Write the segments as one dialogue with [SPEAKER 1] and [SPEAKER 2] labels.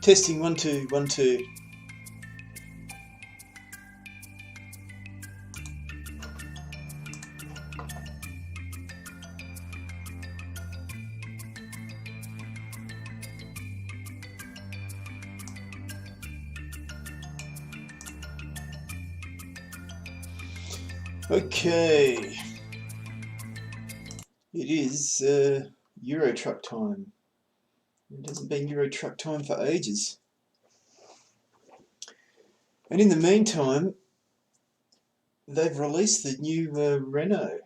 [SPEAKER 1] Testing 1 2 1 2. Okay, it is Eurotruck time. It hasn't been Eurotruck time for ages. And in the meantime, they've released the new Renault.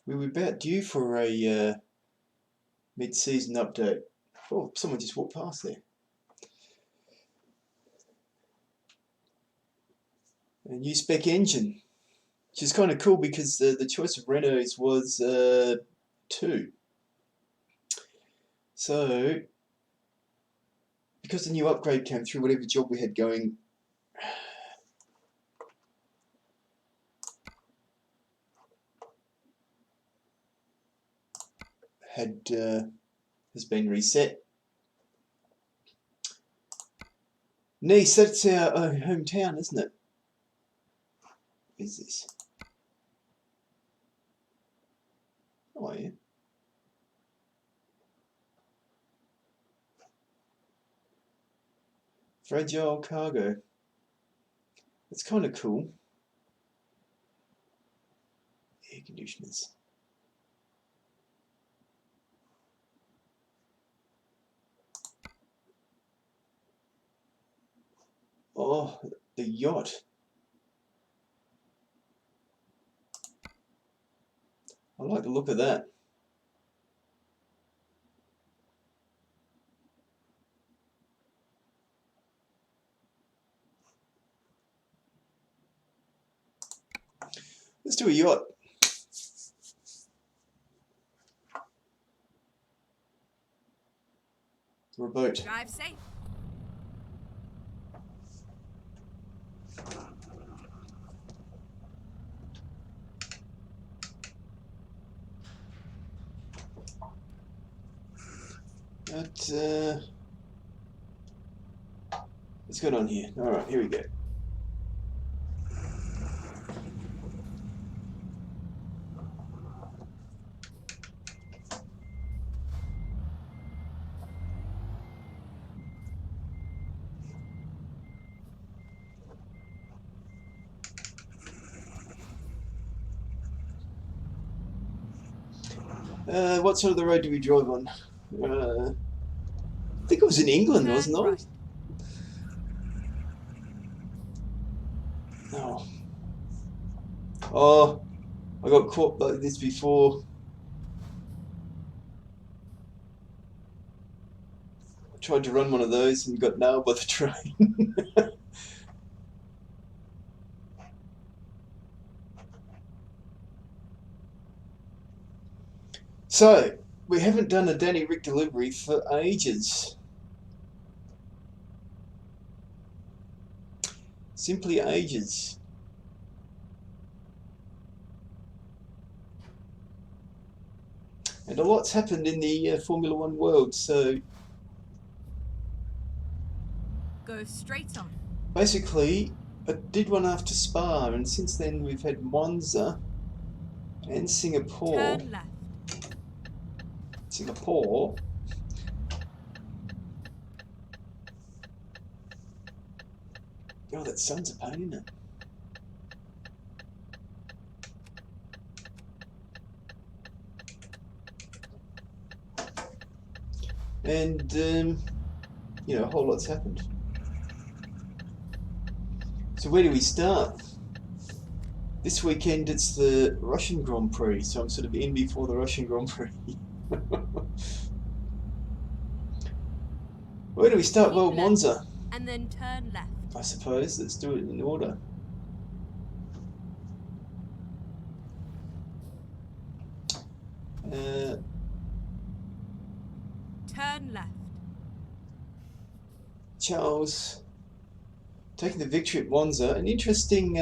[SPEAKER 1] We were about due for a mid-season update. Oh, someone just walked past there. A new spec engine, which is kind of cool because the choice of Renaults was 2. So, because the new upgrade came through, whatever job we had going, has been reset. Nice, that's our hometown, isn't it? What is this? Oh yeah. Fragile cargo. It's kind of cool. Air conditioners. Oh, the yacht. I like the look of that. Let's do a yacht. Or a boat.
[SPEAKER 2] Drive safe.
[SPEAKER 1] What's going on here? Alright, here we go. What side of the road do we drive on? I think it was in England, wasn't it?
[SPEAKER 2] Right.
[SPEAKER 1] No. Oh, I got caught by this before. I tried to run one of those and got nailed by the train. So, we haven't done a Danny Ric Delivery for ages. Simply ages. And a lot's happened in the Formula One world, so
[SPEAKER 2] Go straight on.
[SPEAKER 1] basically I did one after Spa, and since then we've had Monza and Singapore.
[SPEAKER 2] Turn left.
[SPEAKER 1] Singapore. Oh, that sun's a pain, isn't it? And, you know, a whole lot's happened. So where do we start? This weekend it's the Russian Grand Prix, so I'm sort of in before the Russian Grand Prix. Where do we start? Well, Monza.
[SPEAKER 2] And then turn left.
[SPEAKER 1] I suppose. Let's do it in order.
[SPEAKER 2] Turn left.
[SPEAKER 1] Charles taking the victory at Monza. An interesting.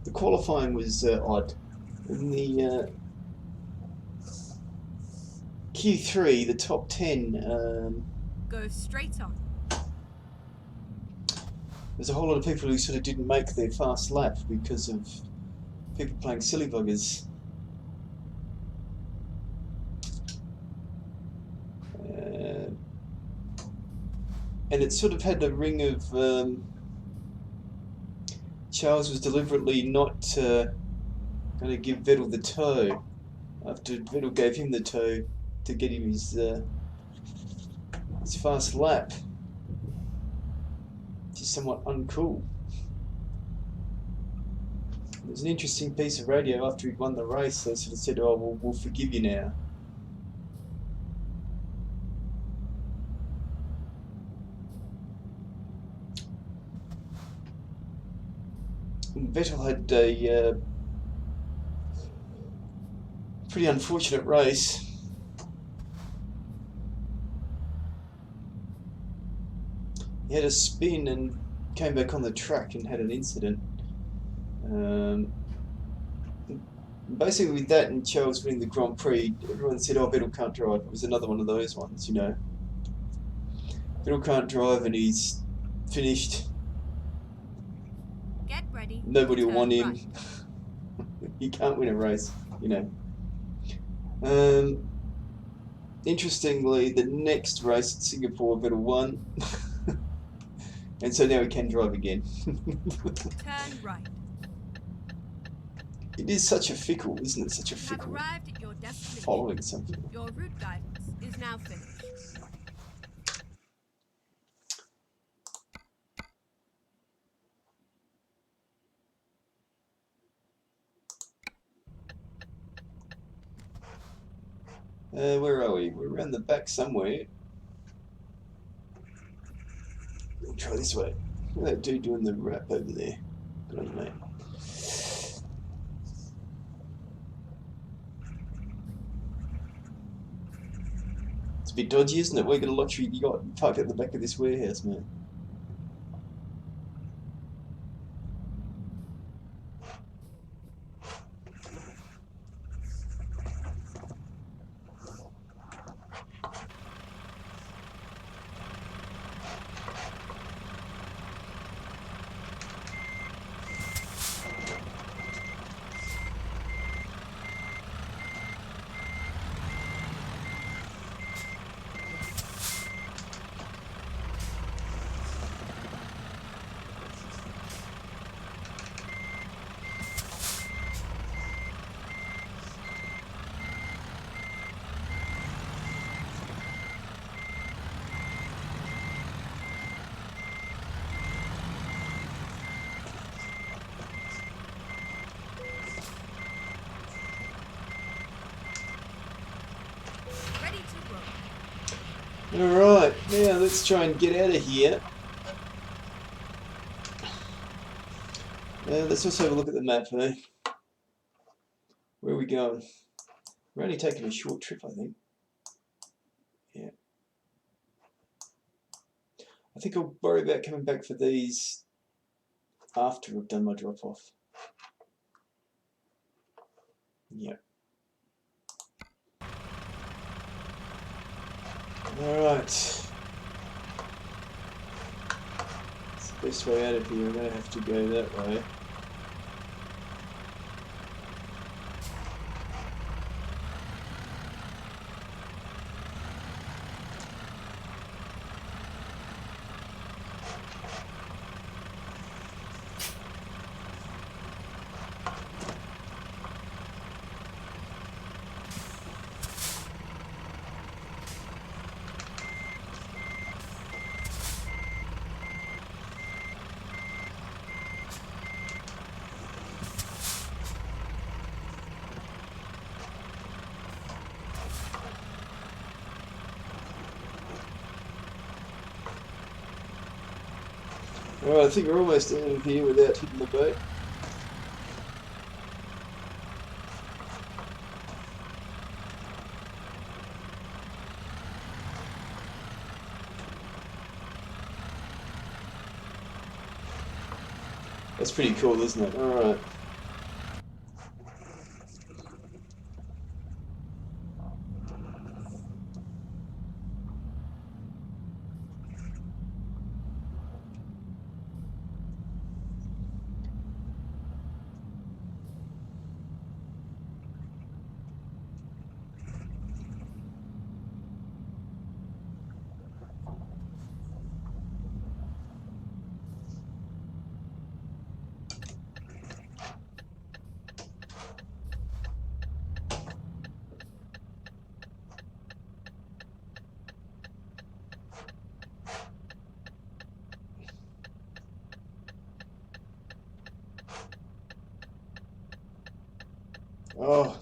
[SPEAKER 1] The qualifying was odd. In the Q3, the top 10.
[SPEAKER 2] Go straight on.
[SPEAKER 1] There's a whole lot of people who sort of didn't make their fast lap because of people playing silly buggers. And it sort of had the ring of Charles was deliberately not going to give Vettel the toe after Vettel gave him the toe to get him his fast lap. Which is somewhat uncool. It was an interesting piece of radio after he'd won the race. They sort of said, "Oh, we'll forgive you now." And Vettel had a pretty unfortunate race. He had a spin and came back on the track and had an incident. Basically with that and Charles winning the Grand Prix, everyone said, "Oh, Vettel can't drive." It was another one of those ones, you know. Vettel can't drive and he's finished.
[SPEAKER 2] Get ready.
[SPEAKER 1] Nobody will want him.
[SPEAKER 2] Right.
[SPEAKER 1] He can't win a race, you know. Interestingly, the next race at Singapore, Vettel won. And so now he can drive again.
[SPEAKER 2] Turn right.
[SPEAKER 1] It is such a fickle, isn't it? Such a
[SPEAKER 2] You have
[SPEAKER 1] fickle
[SPEAKER 2] arrived at your destination.
[SPEAKER 1] following something.
[SPEAKER 2] Your route guidance is now finished.
[SPEAKER 1] Where are we? We're around the back somewhere. We'll try this way. Look at that dude doing the rap over there. Good on you, mate. It's a bit dodgy, isn't it? We got a luxury yacht parked at the back of this warehouse, man. Alright, now let's try and get out of here. Let's also have a look at the map, eh? Where are we going? We're only taking a short trip, I think. Yeah. I think I'll worry about coming back for these after I've done my drop-off. Yeah. Alright. It's the best way out of here. I'm going to have to go that way. Alright, I think we're almost out of here without hitting the boat. That's pretty cool, isn't it? Alright. Oh,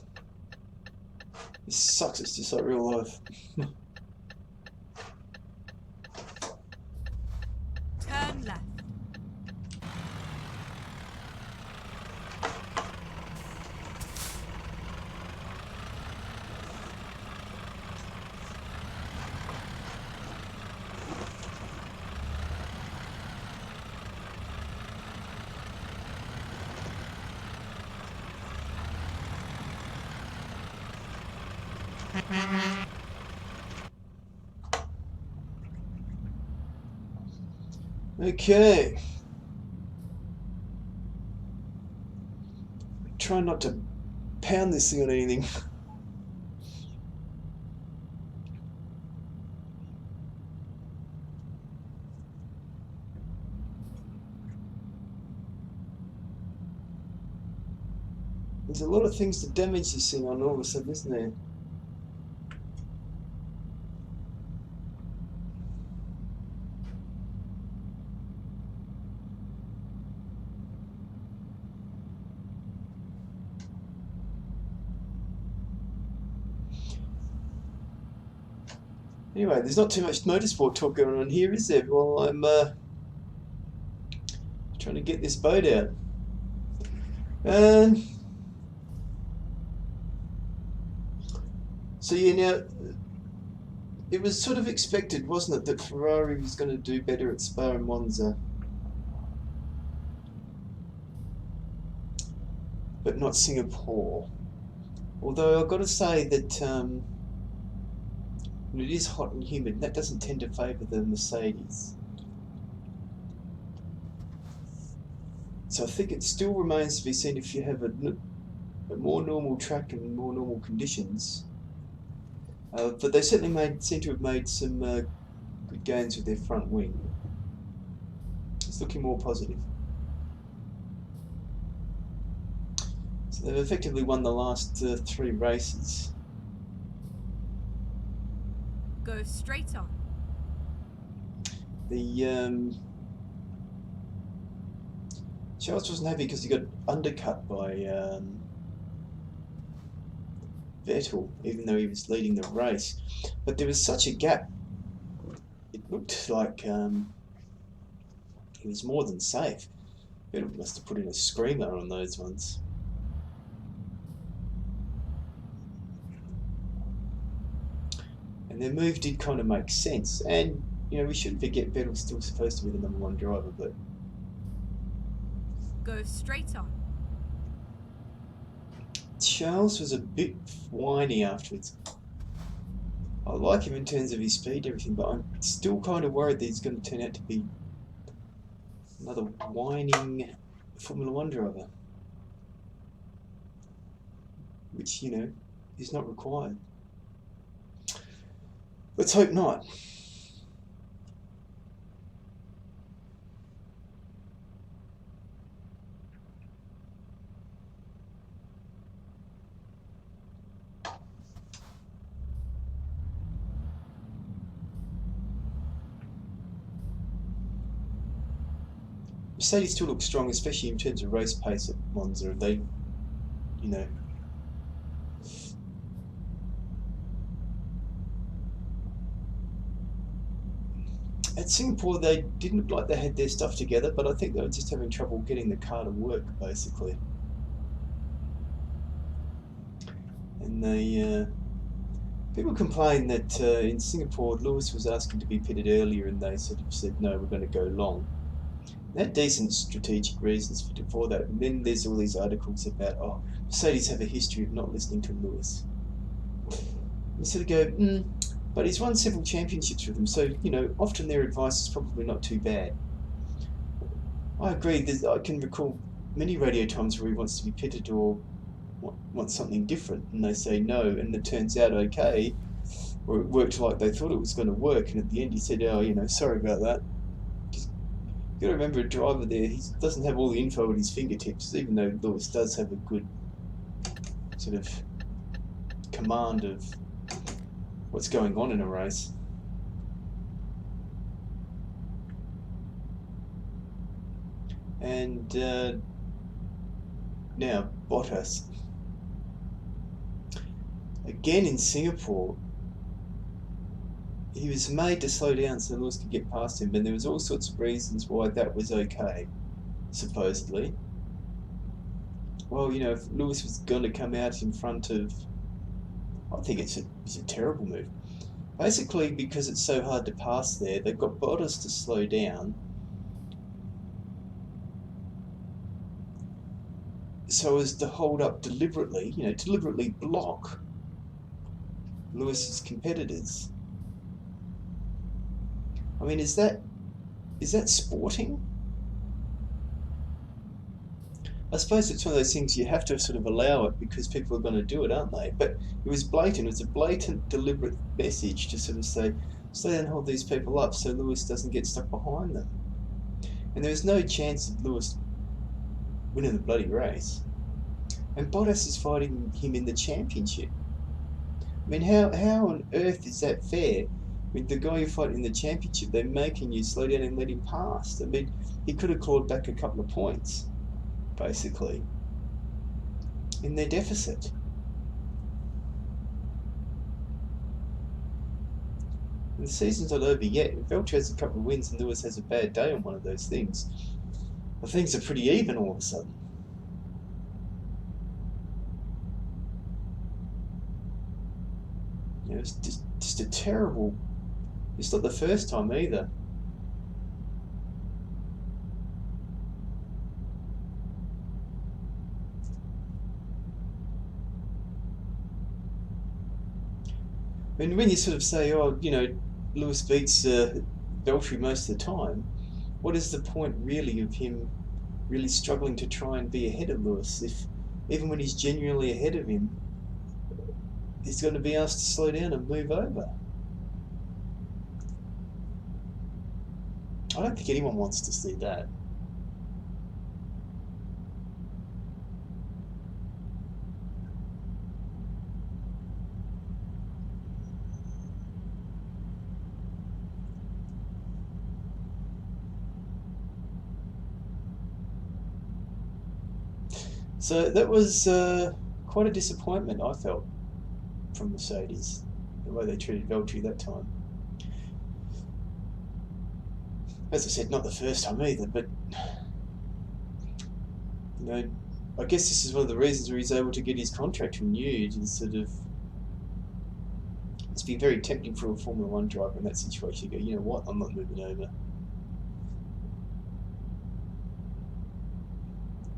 [SPEAKER 1] this sucks. It's just like real life.
[SPEAKER 2] Turn left.
[SPEAKER 1] Okay. Try not to pound this thing on anything. There's a lot of things to damage this thing on all of a sudden, isn't there? Anyway, there's not too much motorsport talk going on here, is there? Well, I'm trying to get this boat out. So yeah, now it was sort of expected, wasn't it, that Ferrari was going to do better at Spa and Monza, but not Singapore. Although I've got to say that it is hot and humid, and that doesn't tend to favour the Mercedes. So I think it still remains to be seen if you have a more normal track and more normal conditions. But they certainly seem to have made some good gains with their front wing. It's looking more positive. So they've effectively won the last 3 races.
[SPEAKER 2] Go straight on.
[SPEAKER 1] The Charles wasn't happy because he got undercut by Vettel, even though he was leading the race. But there was such a gap, it looked like he was more than safe. Vettel must have put in a screamer on those ones. And their move did kind of make sense. And, you know, we shouldn't forget Vettel's still supposed to be the #1 driver, but...
[SPEAKER 2] Go straight on.
[SPEAKER 1] Charles was a bit whiny afterwards. I like him in terms of his speed and everything, but I'm still kind of worried that he's going to turn out to be another whining Formula 1 driver. Which, you know, is not required. Let's hope not. Mercedes still looks strong, especially in terms of race pace at Monza. They, you know, at Singapore they didn't look like they had their stuff together, but I think they were just having trouble getting the car to work, basically. And they, people complain that in Singapore Lewis was asking to be pitted earlier, and they sort of said no, we're going to go long. They had decent strategic reasons for that, and then there's all these articles about, oh, Mercedes have a history of not listening to Lewis. You sort of go, but he's won several championships with them, so, you know, often their advice is probably not too bad. I agree, I can recall many radio times where he wants to be pitted or wants something different, and they say no, and it turns out okay, or it worked like they thought it was going to work, and at the end he said, oh, you know, sorry about that. You've got to remember, a driver there, he doesn't have all the info at his fingertips, even though Lewis does have a good sort of command of what's going on in a race. And now Bottas. again in Singapore, he was made to slow down so Lewis could get past him, and there was all sorts of reasons why that was okay, supposedly. Well, you know, if Lewis was going to come out in front of, I think it's a terrible move. Basically, because it's so hard to pass there, they've got Bottas to slow down, so as to hold up deliberately, you know, deliberately block Lewis's competitors. I mean, is that sporting? I suppose it's one of those things you have to sort of allow it because people are going to do it, aren't they? But it was blatant. It was a blatant, deliberate message to sort of say, slow down and hold these people up so Lewis doesn't get stuck behind them. And there was no chance of Lewis winning the bloody race. And Bottas is fighting him in the championship. I mean, how on earth is that fair? I mean, the guy you're fighting in the championship, they're making you slow down and let him past. I mean, he could have clawed back a couple of points, basically, in their deficit. And the season's not over yet. If Valtteri has a couple of wins and Lewis has a bad day on one of those things, well, things are pretty even all of a sudden. You know, it's just a terrible. It's not the first time either. I mean, when you sort of say, oh, you know, Lewis beats Valtteri most of the time, what is the point really of him really struggling to try and be ahead of Lewis if, even when he's genuinely ahead of him, he's going to be asked to slow down and move over? I don't think anyone wants to see that. So that was quite a disappointment, I felt, from Mercedes, the way they treated Valtteri that time. As I said, not the first time either, but, you know, I guess this is one of the reasons where he's able to get his contract renewed. Is sort of, it's been very tempting for a Formula One driver in that situation to go, you know what, I'm not moving over.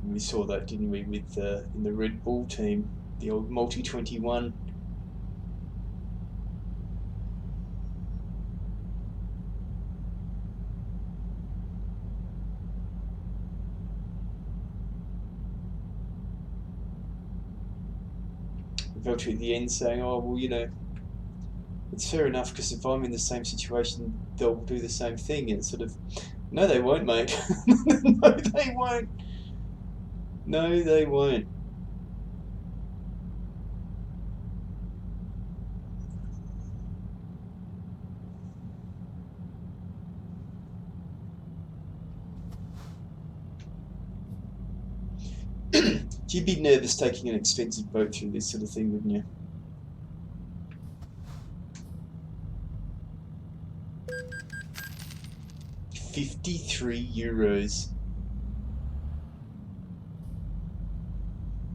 [SPEAKER 1] We saw that, didn't we, with in the Red Bull team, the old multi-21. Valtteri at the end saying, oh, well, you know, it's fair enough because if I'm in the same situation, they'll do the same thing. And it's sort of, no, they won't, mate. No, they won't. No, they won't. You'd be nervous taking an expensive boat through this sort of thing, wouldn't you? €53.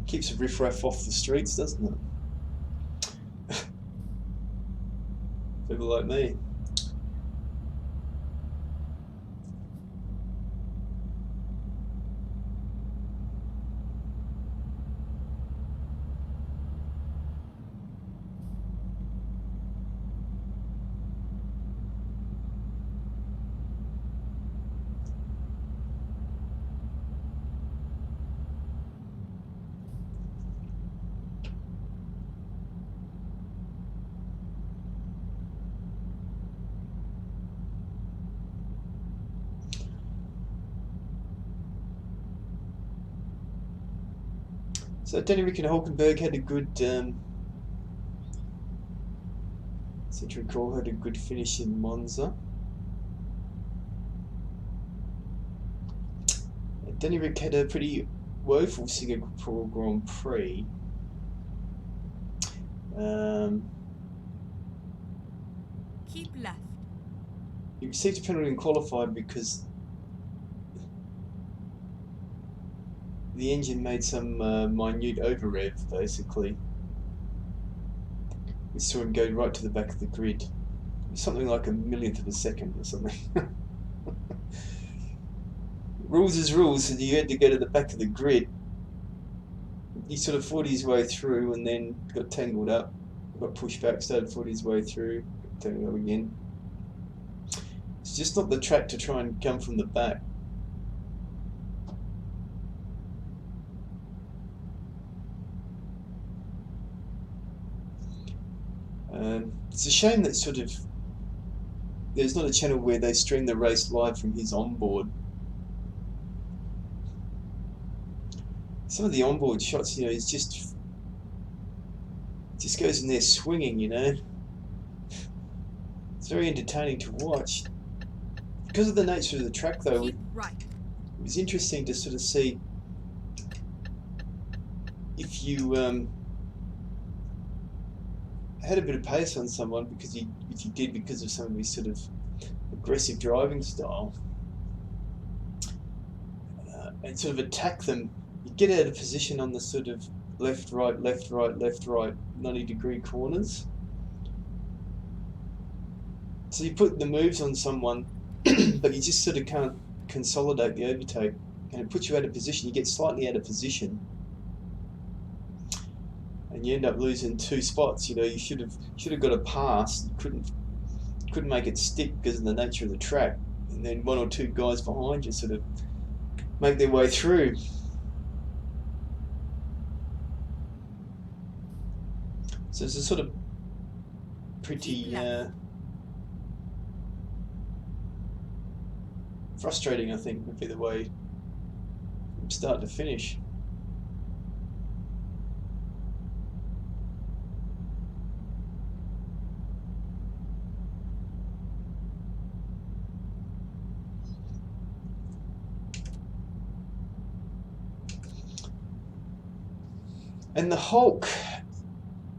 [SPEAKER 1] Keeps a riffraff off the streets, doesn't it? People like me. So Danny Ric and Hulkenberg had a good, seem to recall, had a good finish in Monza. Danny Ric had a pretty woeful Singapore Grand Prix.
[SPEAKER 2] Keep left.
[SPEAKER 1] He received a penalty and qualified because the engine made some minute over rev, basically. We saw him go right to the back of the grid. Something like a millionth of a second or something. Rules is rules, and you had to go to the back of the grid. He sort of fought his way through and then got tangled up, got pushed back, started fought his way through, got tangled up again. It's just not the track to try and come from the back. It's a shame that sort of there's not a channel where they stream the race live from his onboard. Some of the onboard shots, you know, it's just goes in there swinging, you know. It's very entertaining to watch. Because of the nature of the track, though,
[SPEAKER 2] Keep right.
[SPEAKER 1] It was interesting to sort of see if you had a bit of pace on someone, because if you did because of some of his sort of aggressive driving style, and sort of attack them, you get out of position on the sort of left, right, 90-degree corners. So you put the moves on someone, but you just sort of can't consolidate the overtake, and it puts you out of position. You get slightly out of position, and you end up losing 2 spots. You know, you should have got a pass. You couldn't make it stick because of the nature of the track, and then 1 or 2 guys behind you sort of make their way through. So it's a sort of pretty frustrating, I think, would be the way from start to finish. And the Hulk,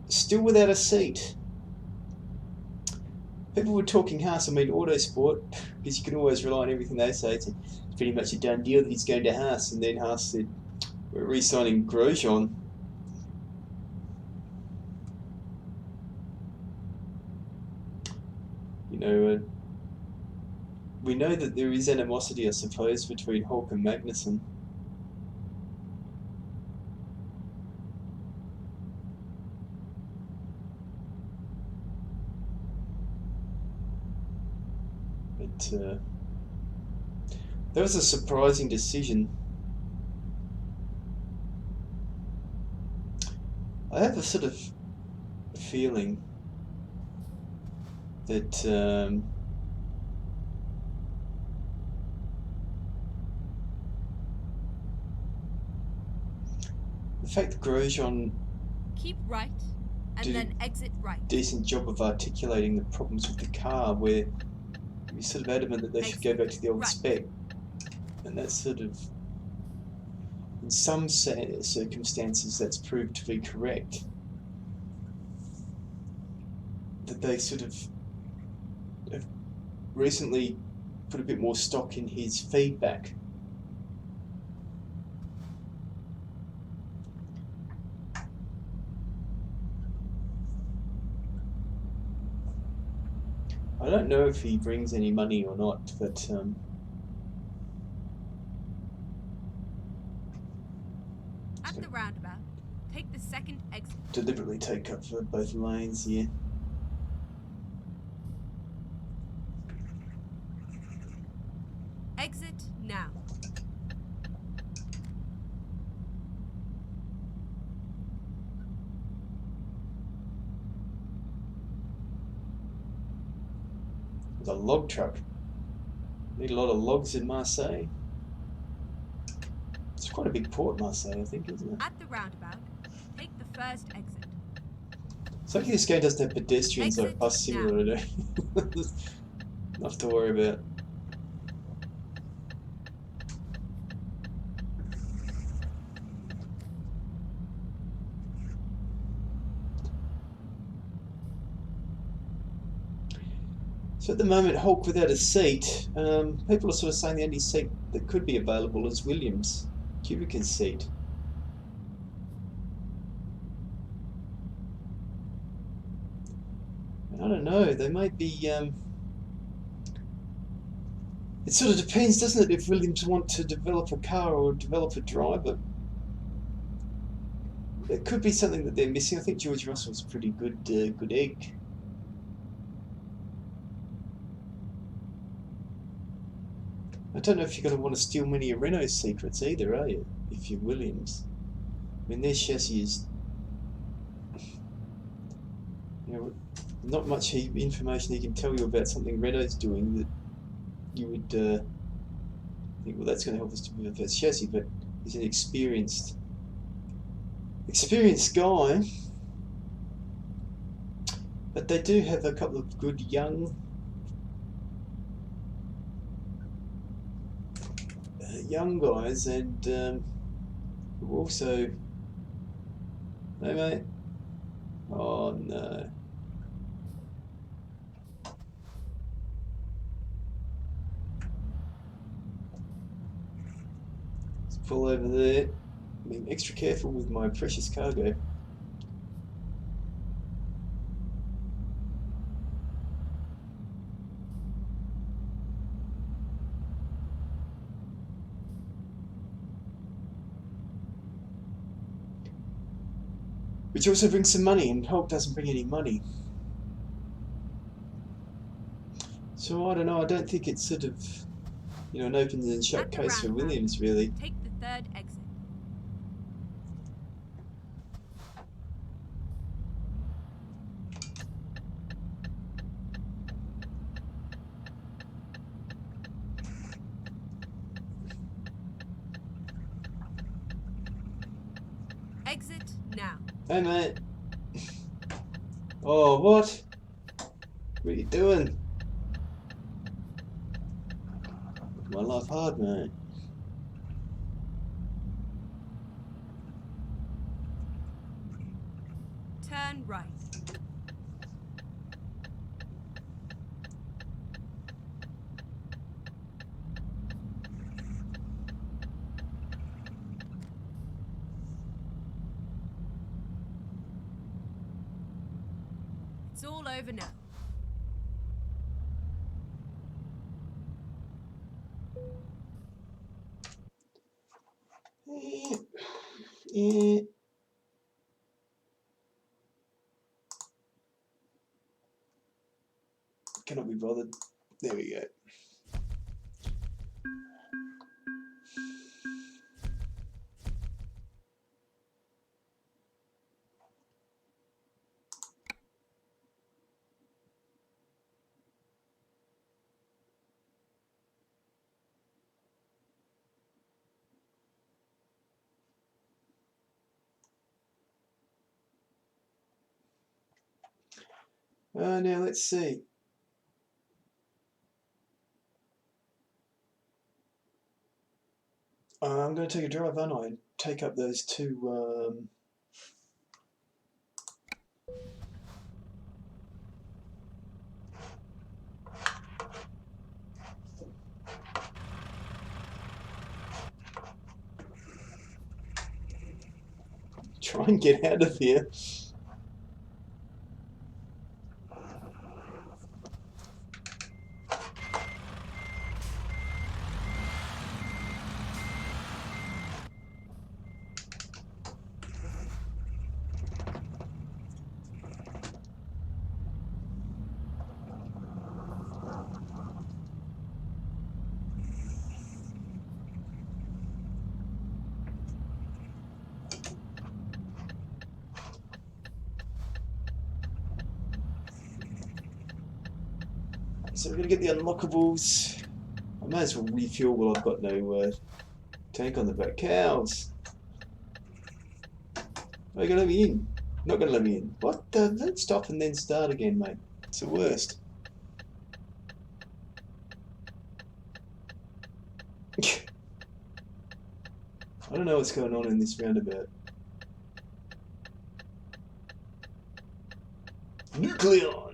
[SPEAKER 1] still without a seat. People were talking Haas. I mean, Autosport, because you can always rely on everything they say. It's pretty much a done deal that he's going to Haas. And then Haas said, we're re-signing Grosjean. You know, we know that there is animosity, I suppose, between Hulk and Magnussen. That was a surprising decision. I have a sort of feeling that the fact that Grosjean
[SPEAKER 2] keep right and then exit right.
[SPEAKER 1] Decent job of articulating the problems with the car, where he's sort of adamant that they should go back to the old spec, and that's sort of, in some circumstances, that's proved to be correct. That they sort of have recently put a bit more stock in his feedback. I don't know if he brings any money or not, but
[SPEAKER 2] at the roundabout, take the second exit.
[SPEAKER 1] Deliberately take up for both lanes here.
[SPEAKER 2] Exit now.
[SPEAKER 1] There's a log truck. Need a lot of logs in Marseille. It's quite a big port, Marseille, I think, isn't it?
[SPEAKER 2] At the roundabout, take the first exit.
[SPEAKER 1] It's lucky this game doesn't have pedestrians like Bus Simulator. Enough to worry about. So at the moment, Hulk without a seat. People are sort of saying the only seat that could be available is Williams' Kubica's seat. I don't know, they might be, it sort of depends, doesn't it, if Williams want to develop a car or develop a driver. It could be something that they're missing. I think George Russell's a pretty good, good egg. I don't know if you're going to want to steal many of Renault's secrets either, are you, if you're Williams? I mean, their chassis is, you know, not much information he can tell you about something Renault's doing that you would think, well, that's going to help us develop our chassis, but he's an experienced guy. But they do have a couple of good young guys, and who also, hey mate, oh no. Let's pull over there. Being extra careful with my precious cargo. Which also brings some money, and Hulk doesn't bring any money. So I don't know, I don't think it's sort of, you know, an open and shut case for Williams, really.
[SPEAKER 2] Take the third exit. Exit now.
[SPEAKER 1] Hey mate. Oh, what? What are you doing? My life hard, mate.
[SPEAKER 2] Turn right. It's all over now.
[SPEAKER 1] Yeah. Cannot be bothered. There we go. Now let's see. I'm going to take a drive, aren't I? And take up those two. Try and get out of here. So we're going to get the unlockables. I may as well refuel while I've got no tank on the back. Cows! Are you going to let me in? Not going to let me in. What? Let's stop and then start again, mate. It's the worst. I don't know what's going on in this roundabout. Nucleon!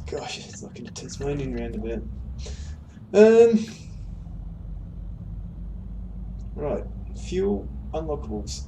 [SPEAKER 1] Gosh, it's like in a Tasmanian roundabout. Right, fuel unlockables.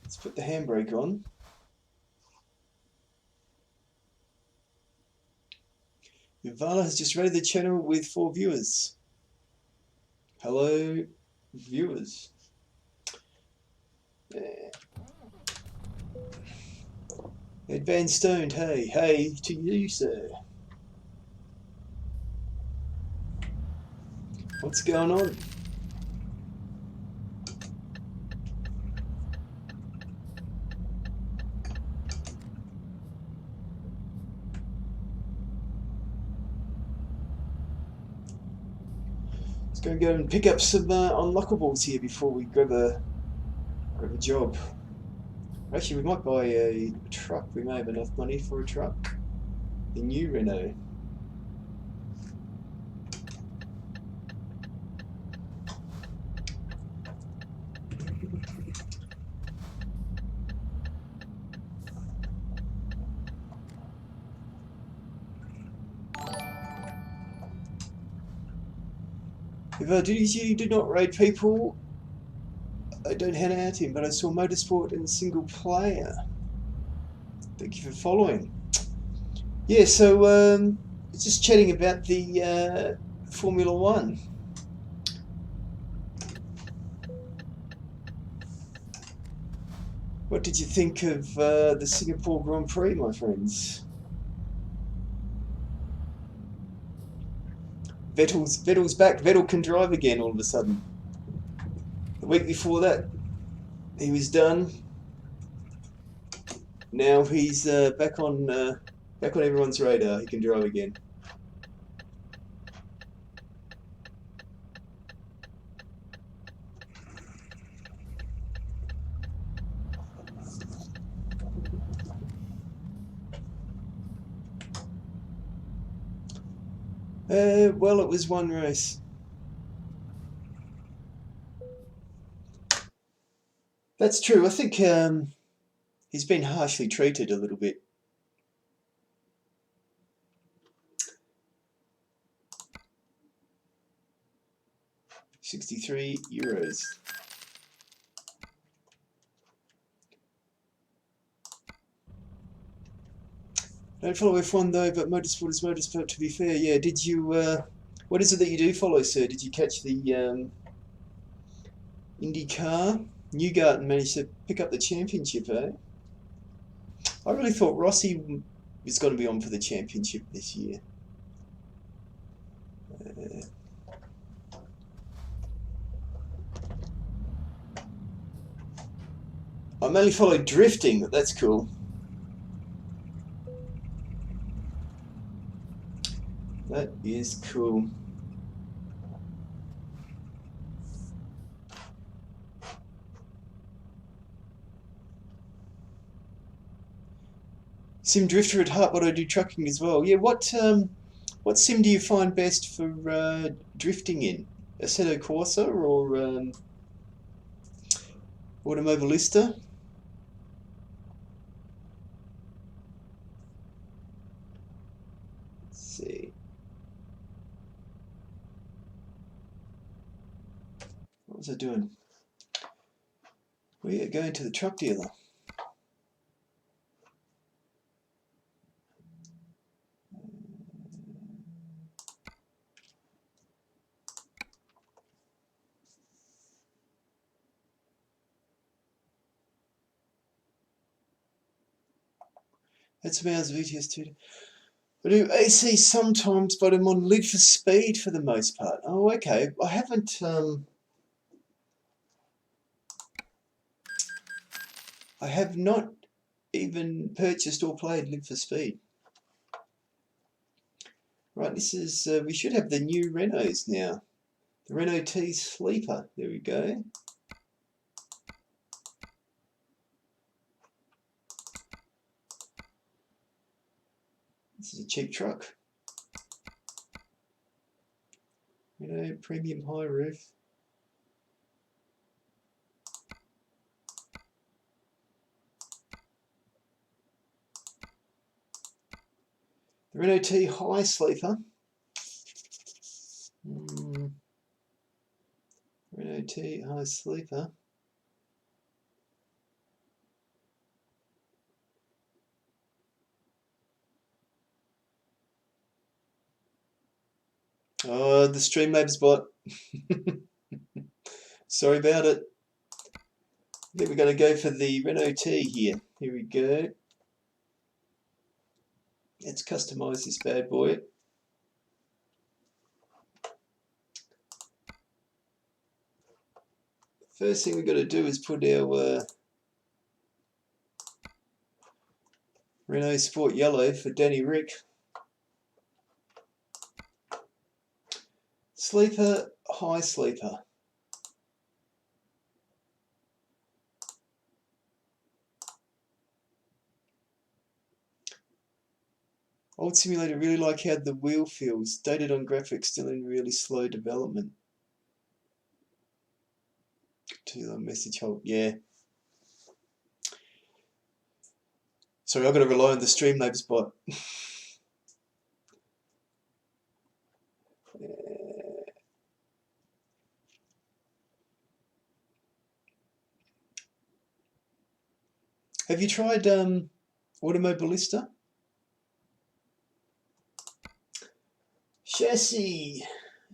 [SPEAKER 1] Let's put the handbrake on. Yuvala has just raided the channel with 4 viewers. Hello, viewers. Ed Van Stoned, hey, hey to you, sir. What's going on? Let's go and pick up some unlockables here before we grab a job. Actually, we might buy a truck. We may have enough money for a truck. The new Renault. If I did not raid people, I don't hand out him, but I saw motorsport and single player. Thank you for following. Yeah, so just chatting about the Formula One. What did you think of the Singapore Grand Prix, my friends? Vettel's back. Vettel can drive again all of a sudden. The week before that, he was done. Now he's back on everyone's radar. He can drive again. Well, it was one race. That's true. I think he's been harshly treated a little bit. €63. Don't follow F1 though, but motorsport is motorsport. To be fair, yeah. Did you? What is it that you do follow, sir? Did you catch the IndyCar? Newgarden managed to pick up the championship, eh? I really thought Rossi was going to be on for the championship this year. I mainly followed drifting, but that's cool. That is cool. Sim drifter at heart, but I do trucking as well. Yeah, what sim do you find best for drifting in? Assetto Corsa or Automobilista? Let's see. What was I doing? We are going to the truck dealer. Had some hours of ETS2. I do AC sometimes, but I'm on Live for Speed for the most part. Oh, okay. I haven't. I have not even purchased or played Live for Speed. Right, this is. We should have the new Renaults now. The Renault T Sleeper. There we go. This is a cheap truck. Renault Premium High Roof. The Renault T High Sleeper. Renault T High Sleeper. Oh, the Streamlabs bot. Sorry about it. I think we're going to go for the Renault T here. Here we go. Let's customize this bad boy. First thing we've got to do is put our Renault Sport Yellow for Danny Ric. Sleeper, High Sleeper. Old simulator, really like how the wheel feels. Dated on graphics, still in really slow development. Too long message hold, yeah. Sorry, I've got to rely on the Streamlabs bot. Have you tried Automobilista? Chassis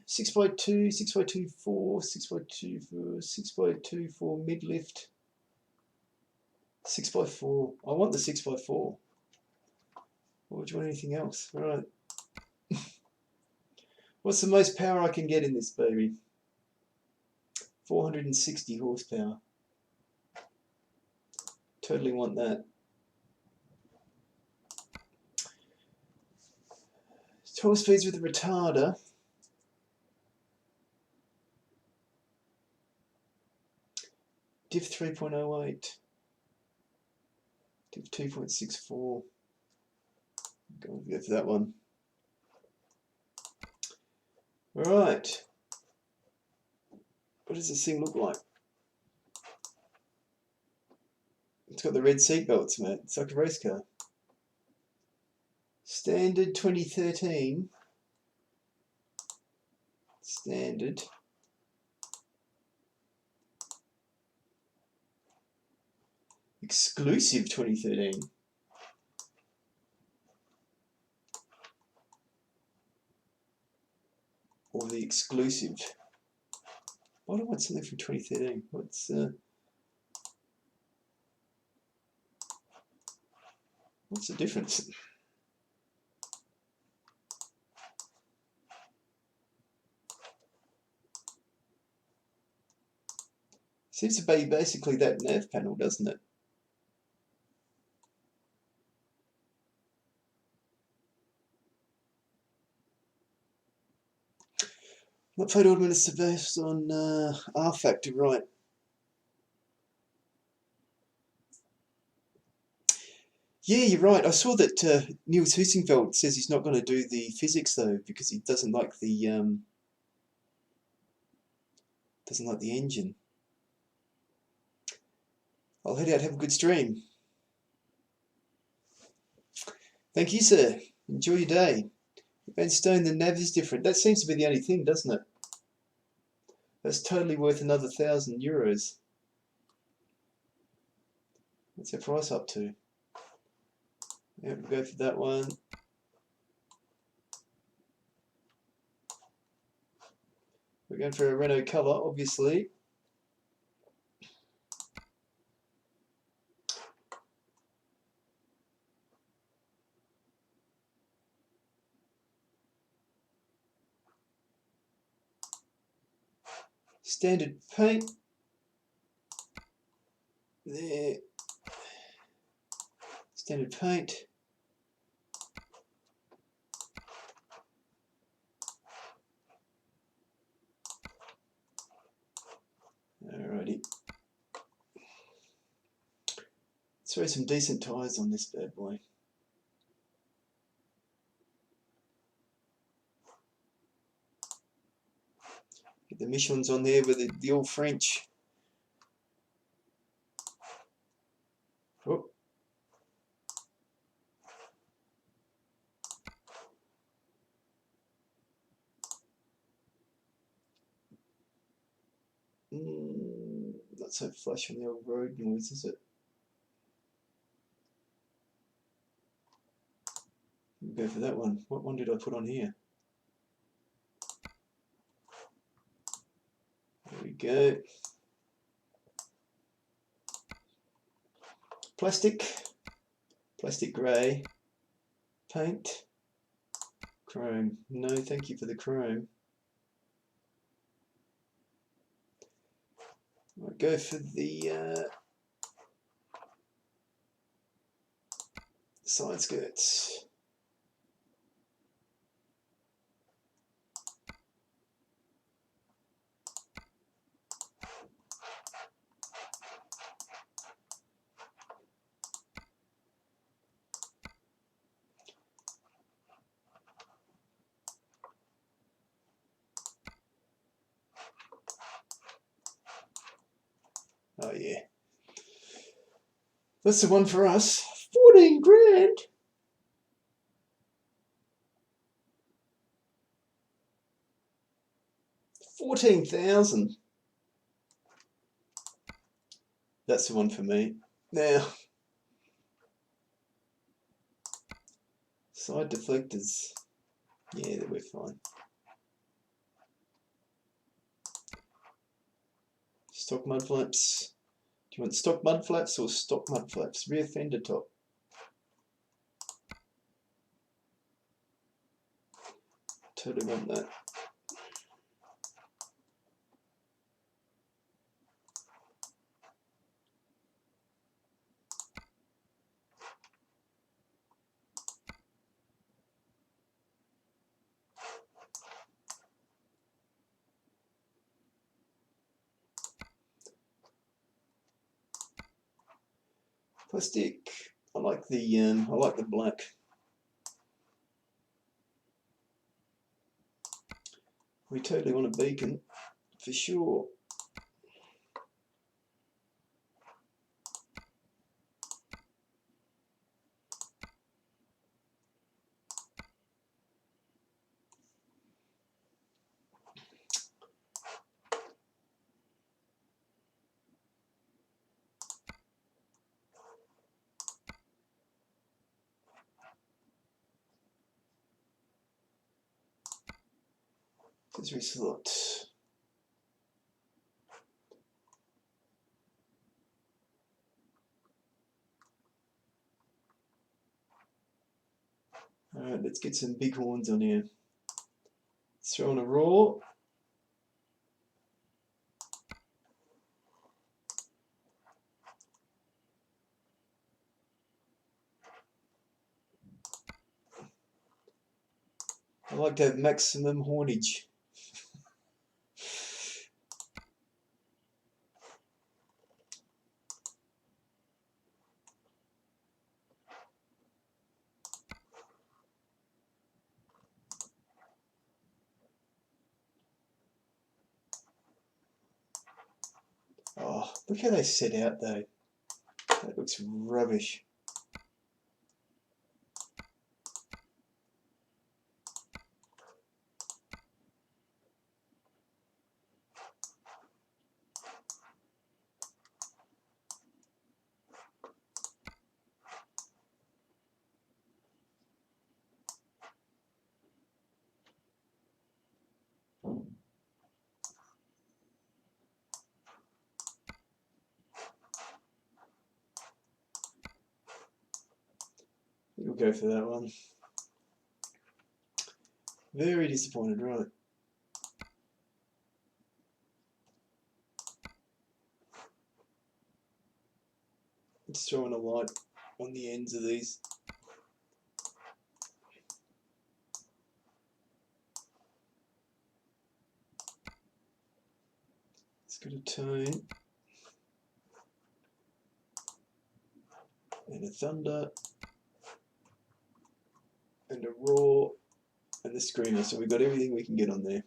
[SPEAKER 1] 6x2, 6x2 4, 6x2 4, 6x2 4 mid lift, 6x4. I want the 6x4. Or would you want anything else? Right. What's the most power I can get in this baby? 460 horsepower. Totally want that. Top speeds with a retarder. Diff 3.08. Diff 2.64. Go for that one. Alright. What does this thing look like? It's got the red seat belts, mate. It's like a race car. Standard 2013. Standard. Exclusive 2013. Or the exclusive. Why do I want something from 2013? What's the difference? Seems to be basically that nav panel, doesn't it? Not played Automobilista based on R Factor, right? Yeah, you're right. I saw that Niels Husingveld says he's not going to do the physics though because he doesn't like the engine. I'll head out. Have a good stream. Thank you, sir. Enjoy your day. Van Stone, the nav is different. That seems to be the only thing, doesn't it? That's totally worth another €1,000. What's our price up to? Yeah, we'll go for that one. We're going for a Renault colour, obviously. Standard paint. There. Standard paint. Alrighty. Let's throw some decent tyres on this bad boy. Get the Michelins on there with the all French. Oh. Not so flush on the old road noise, is it? We'll go for that one. What one did I put on here? There we go. Plastic grey, paint, chrome. No, thank you for the chrome. I'll go for the side skirts. Oh yeah, that's the one for us. 14 grand. $14,000. That's the one for me. Now, side deflectors. Yeah, we're fine. Stock mud flaps. Do you want stock mud flaps or stock mud flaps? Rear fender top. Totally want that. Plastic. I like the black. We totally want a beacon for sure. Accessory slot. Alright, let's get some big horns on here. Let's throw on a raw. I like to have maximum hornage. Oh, look how they set out though. That looks rubbish. We'll go for that one. Very disappointed, right? Just throwing a light on the ends of these. It's got a tone and a thunder and a roar and the screamer, so we've got everything we can get on there.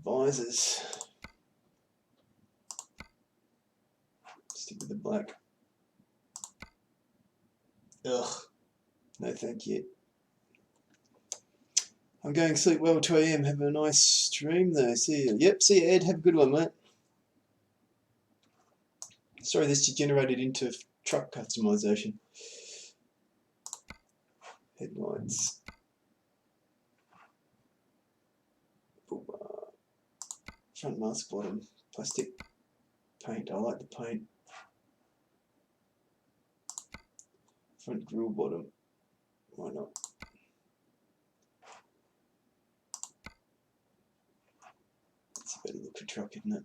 [SPEAKER 1] Visors, stick with the black. Ugh, no thank you. I'm going to sleep well, 2 AM. Have a nice stream though. See you. Yep, see you, Ed. Have a good one, mate. Sorry this degenerated into truck customization. Headlights. Bull bar. Front mask bottom. Plastic paint. I like the paint. Front grille bottom. Why not? It's a better look for truck, isn't it?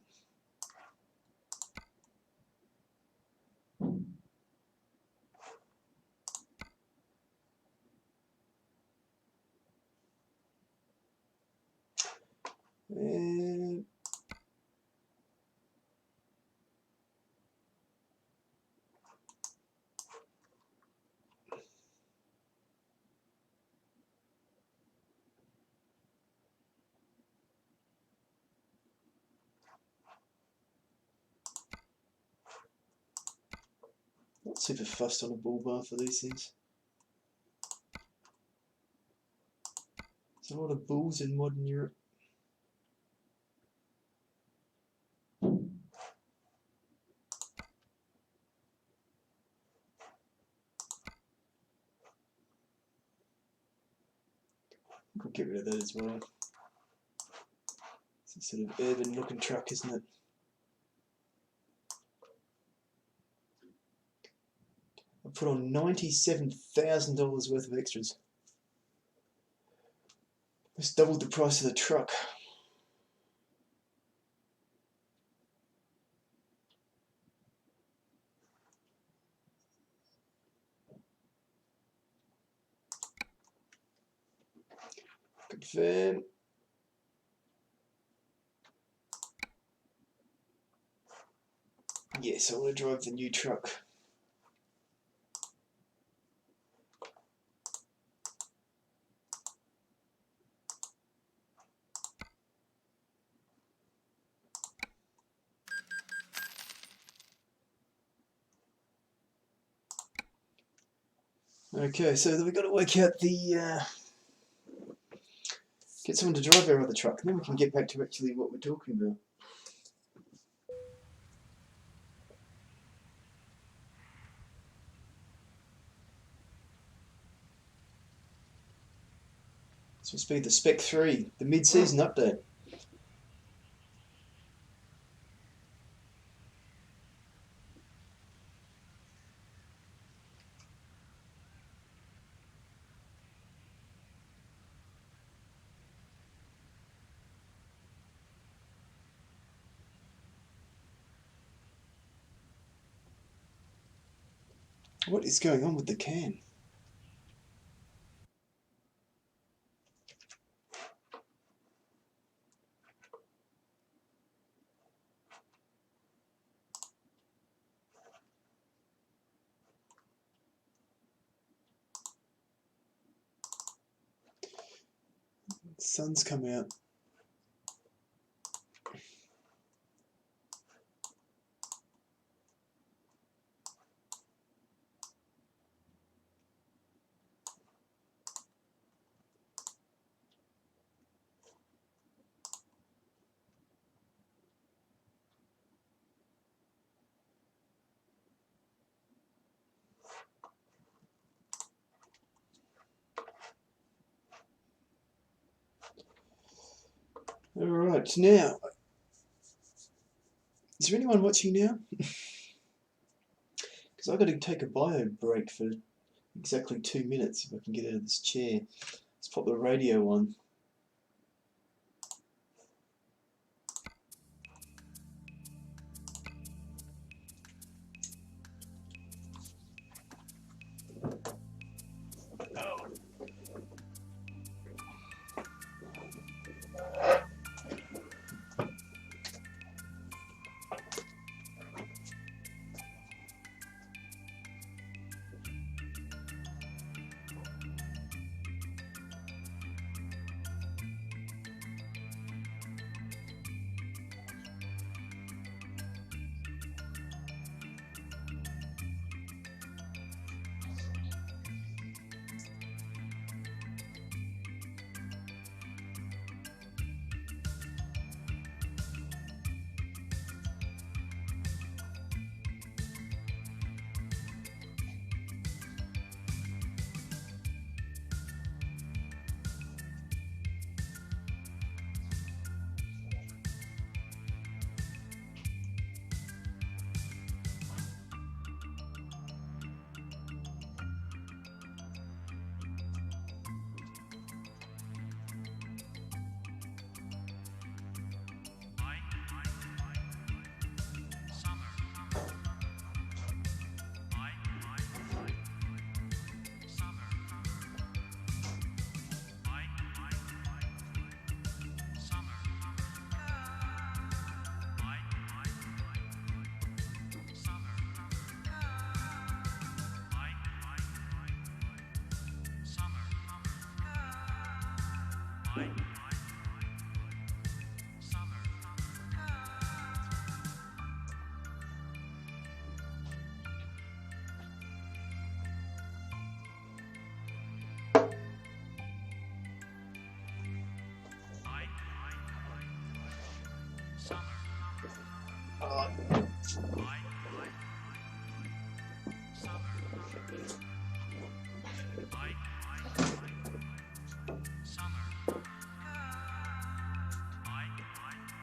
[SPEAKER 1] And not super fussed on a bull bar for these things. There's a lot of bulls in modern Europe. We'll get rid of that as well. It's a sort of urban looking truck, isn't it? I put on $97,000 worth of extras. It's doubled the price of the truck. Confirm. Yes, I want to drive the new truck. Okay, so we've got to work out the get someone to drive our other truck, and then we can get back to actually what we're talking about. This must be the Spec 3, the mid-season update. What is going on with the can? The sun's come out. Alright, now, is there anyone watching now? Because I've got to take a bio break for exactly 2 minutes if I can get out of this chair. Let's pop the radio on.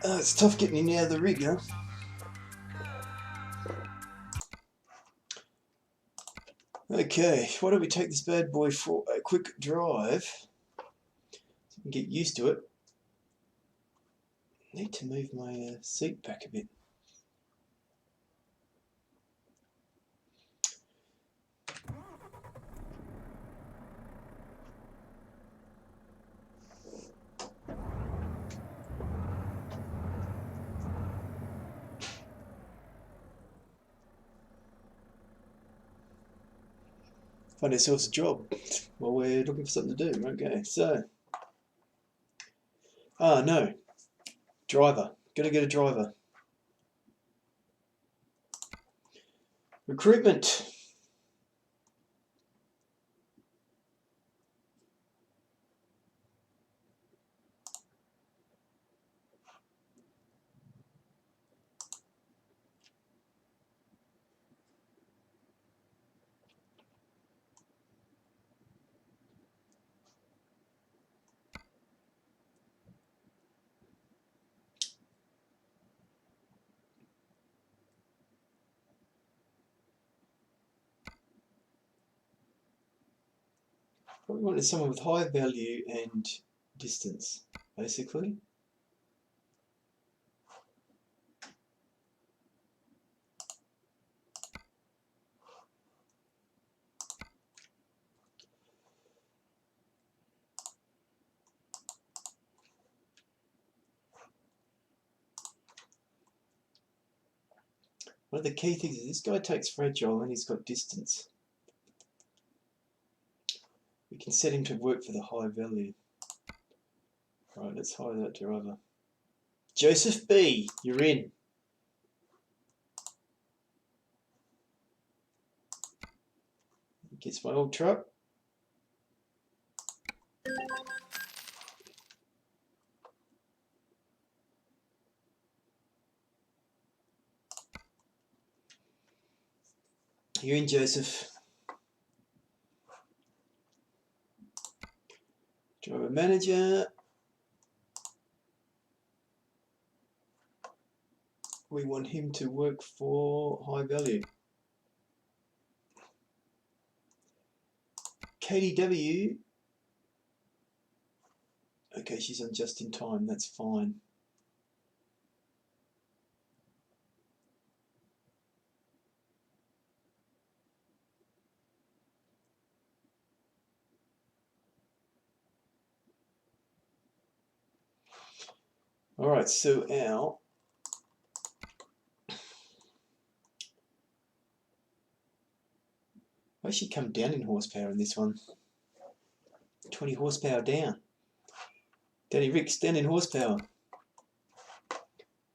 [SPEAKER 1] It's tough getting in out of the rig, huh? Okay, why don't we take this bad boy for a quick drive so we can get used to it. I need to move my seat back a bit. Find ourselves a job while we're looking for something to do. Okay, so no, driver. Gotta get a driver. Recruitment. What we want is someone with high value and distance, basically. One of the key things is this guy takes fragile and he's got distance. We can set him to work for the high value. Right, let's hire that driver. Joseph B, you're in. Gets my old truck. You're in, Joseph. Driver manager. We want him to work for high value. KDW. Okay, she's on just in time. That's fine. Alright, so our I should come down in horsepower in this one. 20 horsepower down. Danny Ric's down in horsepower.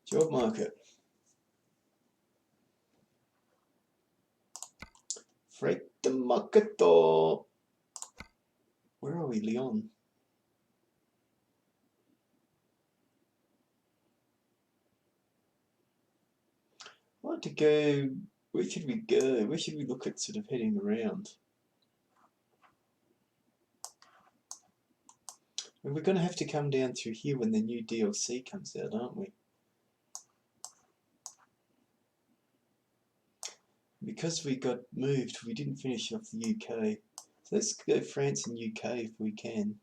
[SPEAKER 1] Job market. Freight the marketo. Where are we, Leon? I want to go. Where should we go? Where should we look at sort of heading around? And we're going to have to come down through here when the new DLC comes out, aren't we? Because we got moved, we didn't finish off the UK. So let's go France and UK if we can.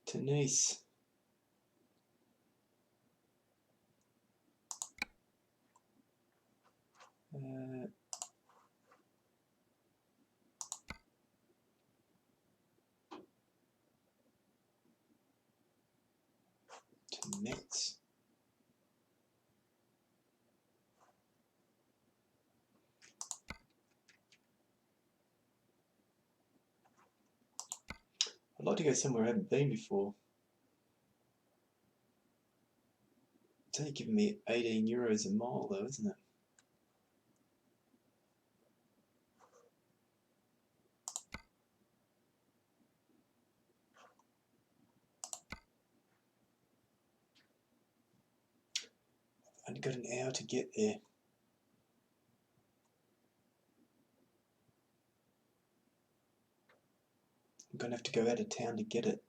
[SPEAKER 1] To Nice. To Metz. I'd like to go somewhere I haven't been before. It's only giving me €18 a mile though, isn't it? I've only got an hour to get there. I'm going to have to go out of town to get it.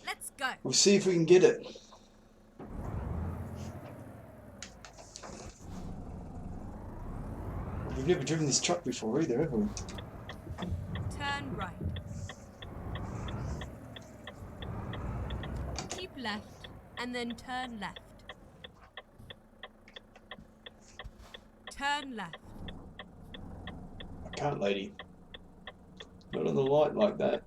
[SPEAKER 2] Let's go.
[SPEAKER 1] We'll see if we can get it. We've never driven this truck before either, have we?
[SPEAKER 2] Turn right. Keep left and then turn left. Turn left.
[SPEAKER 1] I can't, lady. Not on the light like that.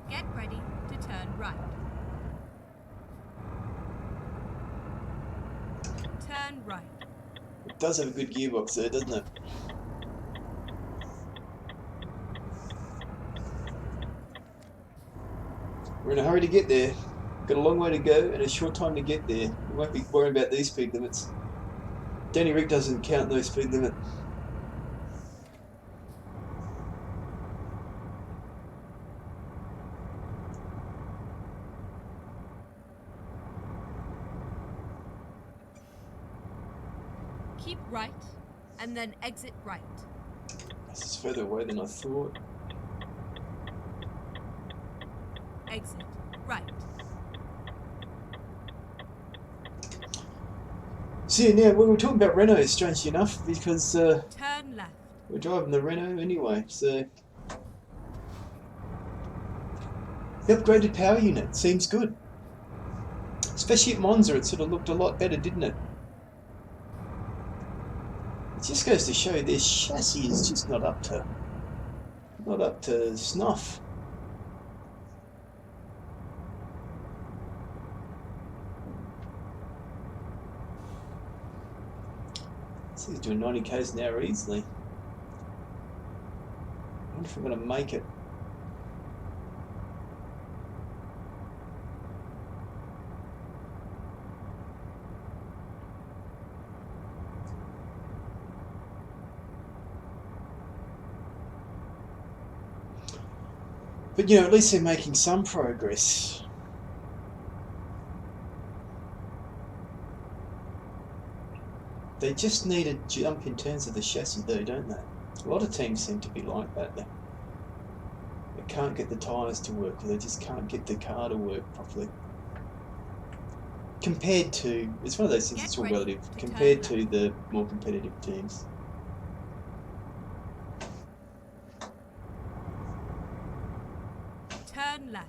[SPEAKER 2] Get ready to turn right. Turn right.
[SPEAKER 1] It does have a good gearbox there, doesn't it? We're in a hurry to get there. Got a long way to go and a short time to get there. We won't be worrying about these speed limits. Danny Ric doesn't count no speed limit.
[SPEAKER 2] Keep right and then exit right.
[SPEAKER 1] This is further away than I thought.
[SPEAKER 2] Exit right.
[SPEAKER 1] See, now we were talking about Renault, strangely enough, because
[SPEAKER 2] Turn left.
[SPEAKER 1] we're driving the Renault anyway, so the upgraded power unit seems good. Especially at Monza, it sort of looked a lot better, didn't it? It just goes to show their chassis is just not up to snuff. So he's doing 90 k's an hour easily. I wonder if I'm going to make it. But you know, at least they're making some progress. They just need a jump in terms of the chassis though, don't they? A lot of teams seem to be like that. They can't get the tyres to work, or they just can't get the car to work properly. Compared to, it's one of those things that's all relative, compared to the more competitive teams.
[SPEAKER 2] Turn left.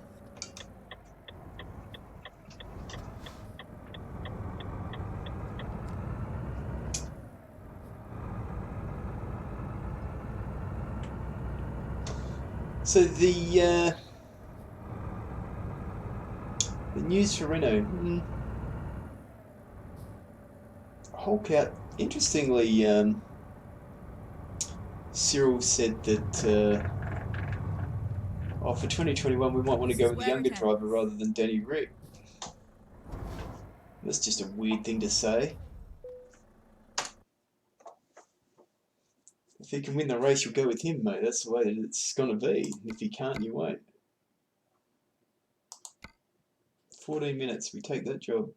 [SPEAKER 1] So the news for Renault, Hulk out. Interestingly, Cyril said that for 2021 we might want to go with the younger driver rather than Danny Ric. That's just a weird thing to say. If he can win the race, you'll go with him, mate. That's the way that it's going to be. If he can't, you won't. 14 minutes, we take that job.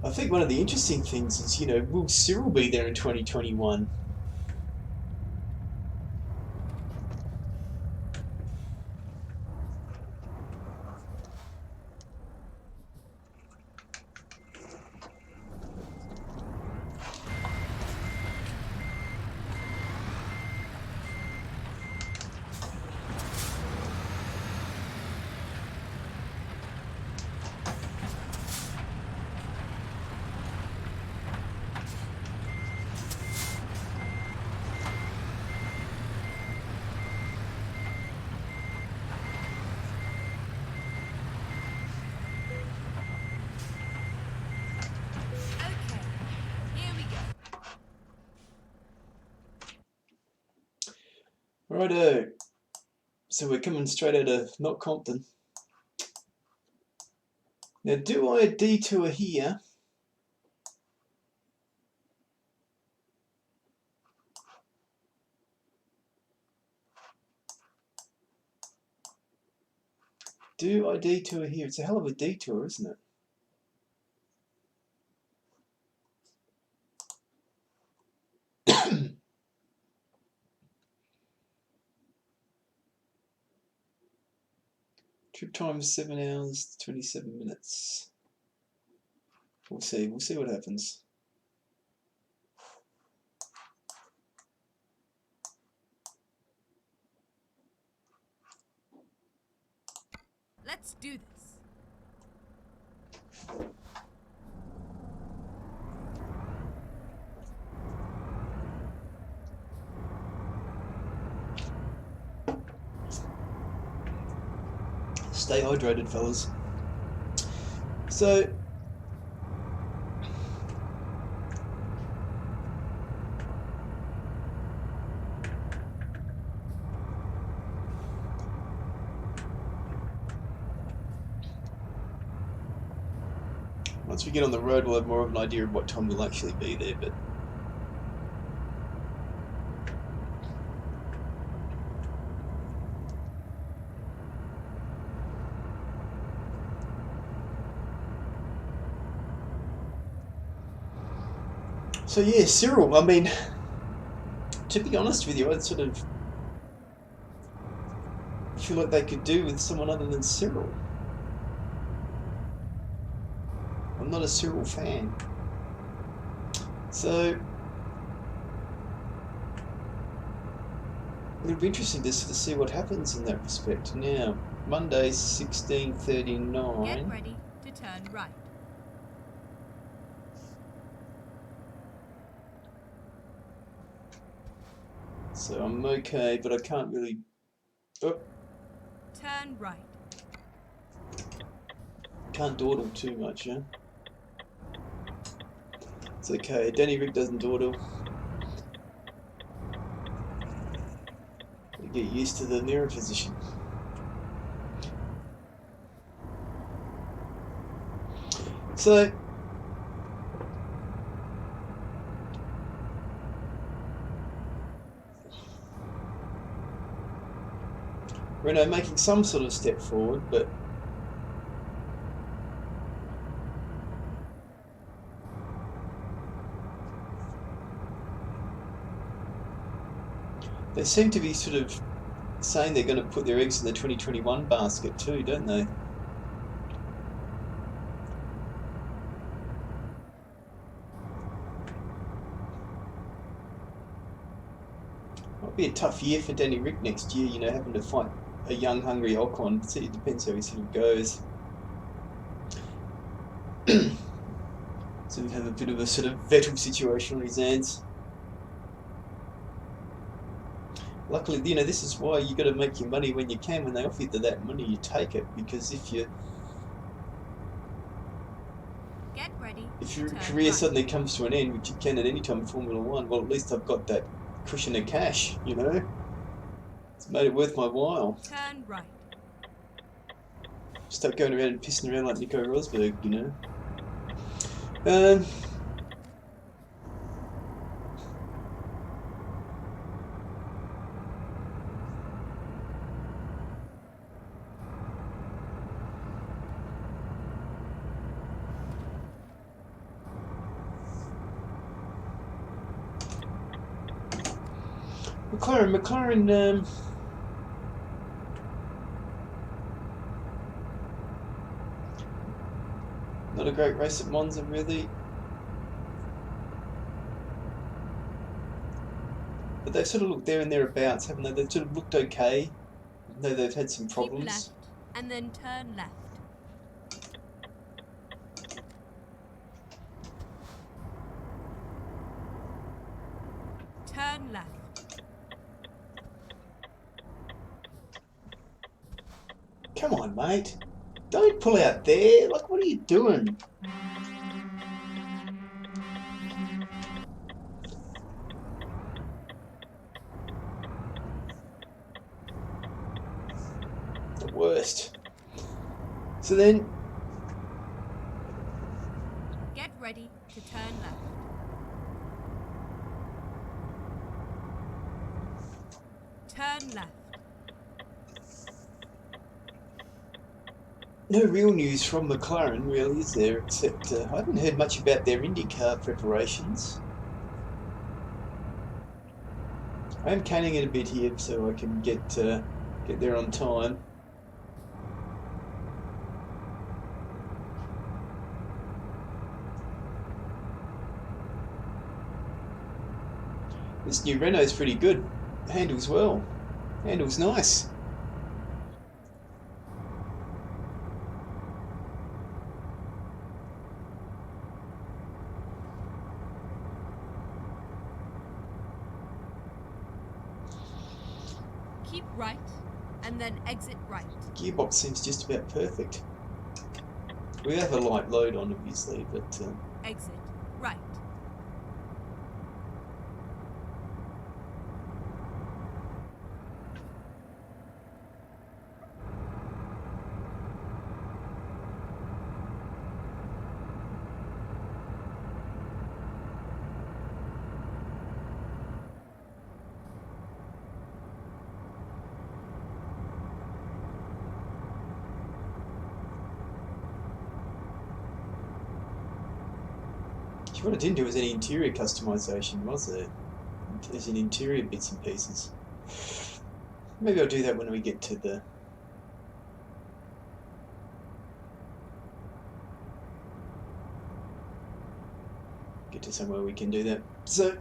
[SPEAKER 1] I think one of the interesting things is, you know, will Cyril be there in 2021?
[SPEAKER 2] Okay, here we go.
[SPEAKER 1] Righto. So we're coming straight out of Not Compton. Now, do I detour here? Do I detour here? It's a hell of a detour, isn't it? Trip time is 7 hours, 27 minutes. We'll see what happens.
[SPEAKER 2] Let's do this.
[SPEAKER 1] Stay hydrated, fellas. So, once we get on the road, we'll have more of an idea of what time we'll actually be there, but so yeah, Cyril, I mean, to be honest with you, I'd sort of feel like they could do with someone other than Cyril. I'm not a Cyril fan. So it'll be interesting to see what happens in that respect. Now, Monday, 16:39.
[SPEAKER 2] Get ready to turn right.
[SPEAKER 1] So I'm okay, but I can't really... Oh,
[SPEAKER 2] Turn right.
[SPEAKER 1] can't dawdle too much, yeah? It's okay, Danny Ric doesn't dawdle. You get used to the mirror position. So, Renault making some sort of step forward, but they seem to be sort of saying they're going to put their eggs in the 2021 basket too, don't they? Might be a tough year for Danny Ric next year, you know, having to fight a young, hungry Ocon. See, it depends how he sort of goes. So we have a bit of a sort of Vettel situation on his hands. Luckily, you know, this is why you got to make your money when you can. When they offer you that money, you take it, because if your career suddenly comes to an end, which you can at any time in Formula One, well, at least I've got that cushion of cash, you know. It's made it worth my while.
[SPEAKER 2] Turn right.
[SPEAKER 1] Stop going around and pissing around like Nico Rosberg, you know. McLaren, not a great race at Monza, really. But they've sort of looked there and thereabouts, haven't they? They've sort of looked okay, even though they've had some problems.
[SPEAKER 2] Keep left, and then turn left. Turn left.
[SPEAKER 1] Come on, mate. Don't pull out there. Like, what are you doing? The worst. So then,
[SPEAKER 2] Get ready to turn left. Turn left.
[SPEAKER 1] no real news from McLaren, really, is there? Except I haven't heard much about their IndyCar preparations. I am canning it a bit here so I can get there on time. This new Renault's pretty good. Handles well. Handles nice.
[SPEAKER 2] Keep right, and then exit right.
[SPEAKER 1] Gearbox seems just about perfect. We have a light load on, obviously, but
[SPEAKER 2] Exit right.
[SPEAKER 1] what it didn't do was any interior customization, was there? As in interior bits and pieces. Maybe I'll do that when we get to the... get to somewhere we can do that. So...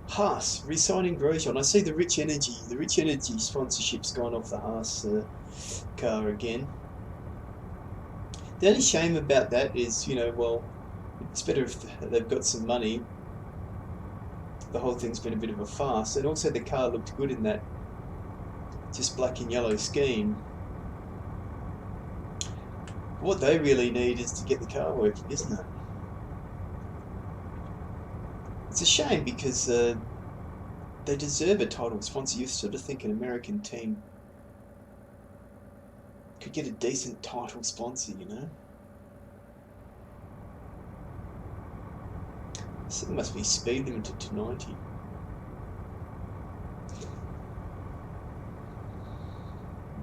[SPEAKER 1] Haas, re-signing Grosjean. I see the Rich Energy sponsorship's gone off the Haas car again. The only shame about that is, you know, well, it's better if they've got some money. The whole thing's been a bit of a farce, and also the car looked good in that just black and yellow scheme. What they really need is to get the car working, isn't it? It's a shame because they deserve a title sponsor. You sort of think an American team could get a decent title sponsor, you know? So it must be speed limited to 90.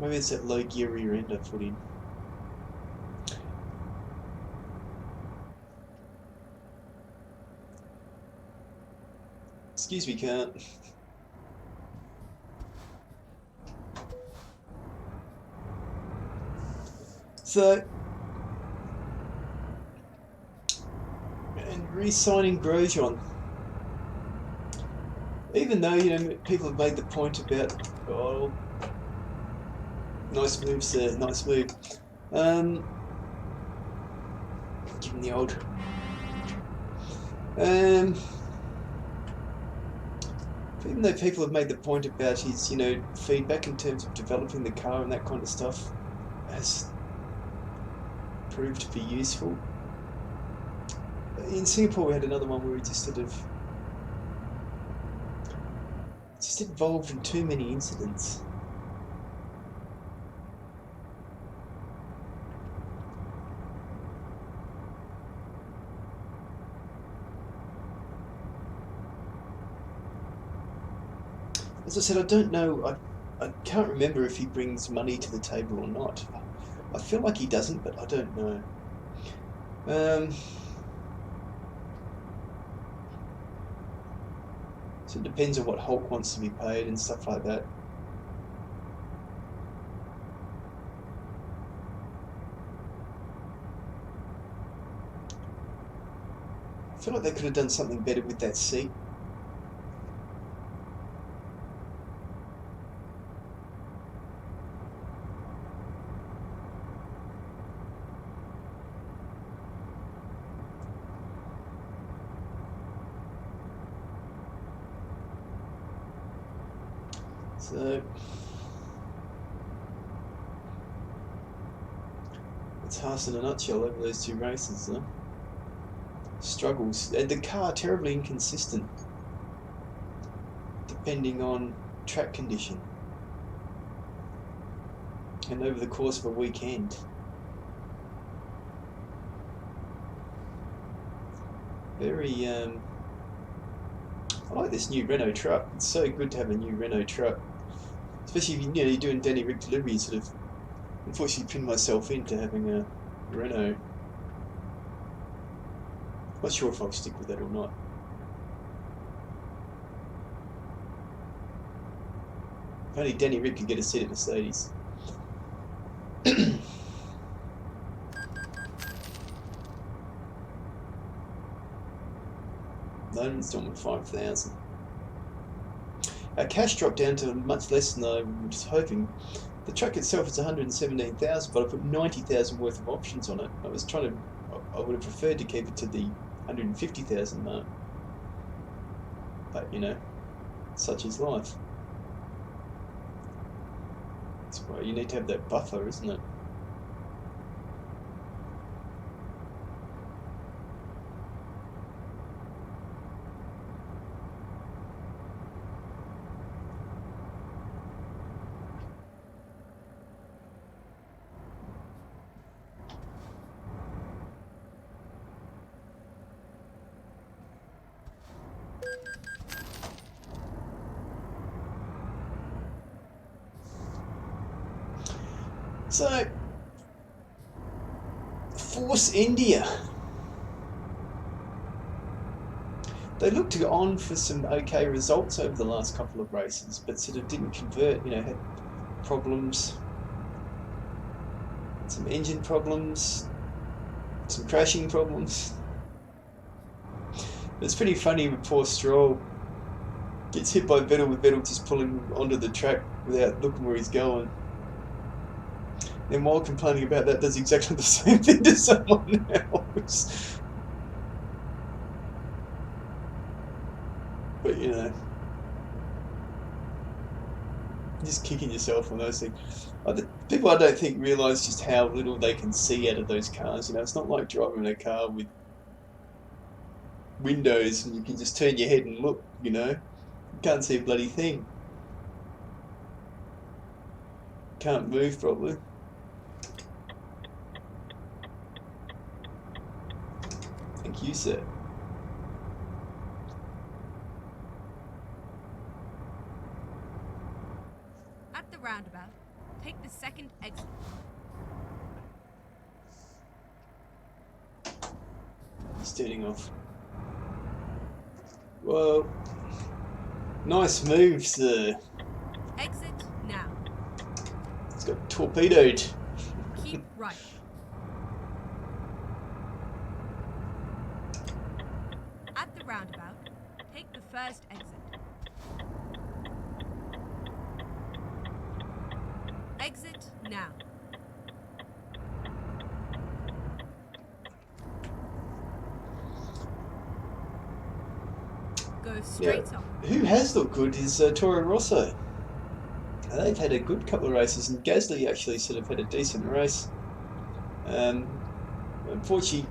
[SPEAKER 1] Maybe it's that low gear rear end I put in. Excuse me, car. So, and re-signing Grosjean. Even though, you know, people have made the point about, oh, nice move, sir, nice move. Give him the old. Even though people have made the point about his, you know, feedback in terms of developing the car and that kind of stuff has proved to be useful. In Singapore we had another one where he just sort of involved in too many incidents. As I said, I don't know, I can't remember if he brings money to the table or not. I feel like he doesn't, but I don't know. So it depends on what Hulk wants to be paid and stuff like that. I feel like they could have done something better with that seat. So it's Haas in a nutshell over those two races, though. Struggles. And the car terribly inconsistent, depending on track condition and over the course of a weekend. Very I like this new Renault truck. It's so good to have a new Renault truck, especially if you're doing Danny Ric Delivery. Sort of, unfortunately, pinned myself into having a Renault. Not sure if I'll stick with that or not. If only Danny Ric could get a seat at Mercedes. Loan installment 5,000. Our cash dropped down to much less than I was hoping. The truck itself is 117,000, but I put 90,000 worth of options on it. I would have preferred to keep it to the 150,000 mark. But such is life. That's why you need to have that buffer, isn't it? So, Force India. They looked on for some okay results over the last couple of races, but sort of didn't convert, had problems, some engine problems, some crashing problems. It's pretty funny when poor Stroll gets hit by Vettel, with Vettel just pulling onto the track without looking where he's going. Then while complaining about that, does exactly the same thing to someone else. But just kicking yourself on those things. People I don't think realise just how little they can see out of those cars. It's not like driving a car with windows and you can just turn your head and look. You can't see a bloody thing. Can't move probably. Thank you, sir.
[SPEAKER 2] At the roundabout, take the second exit.
[SPEAKER 1] Standing off. Well, nice move, sir.
[SPEAKER 2] Exit now.
[SPEAKER 1] It's got torpedoed.
[SPEAKER 2] Keep right. At the roundabout, take the first exit. Exit now. Go straight on.
[SPEAKER 1] Who has looked good is Toro Rosso. They've had a good couple of races, and Gasly actually sort of had a decent race. Unfortunately,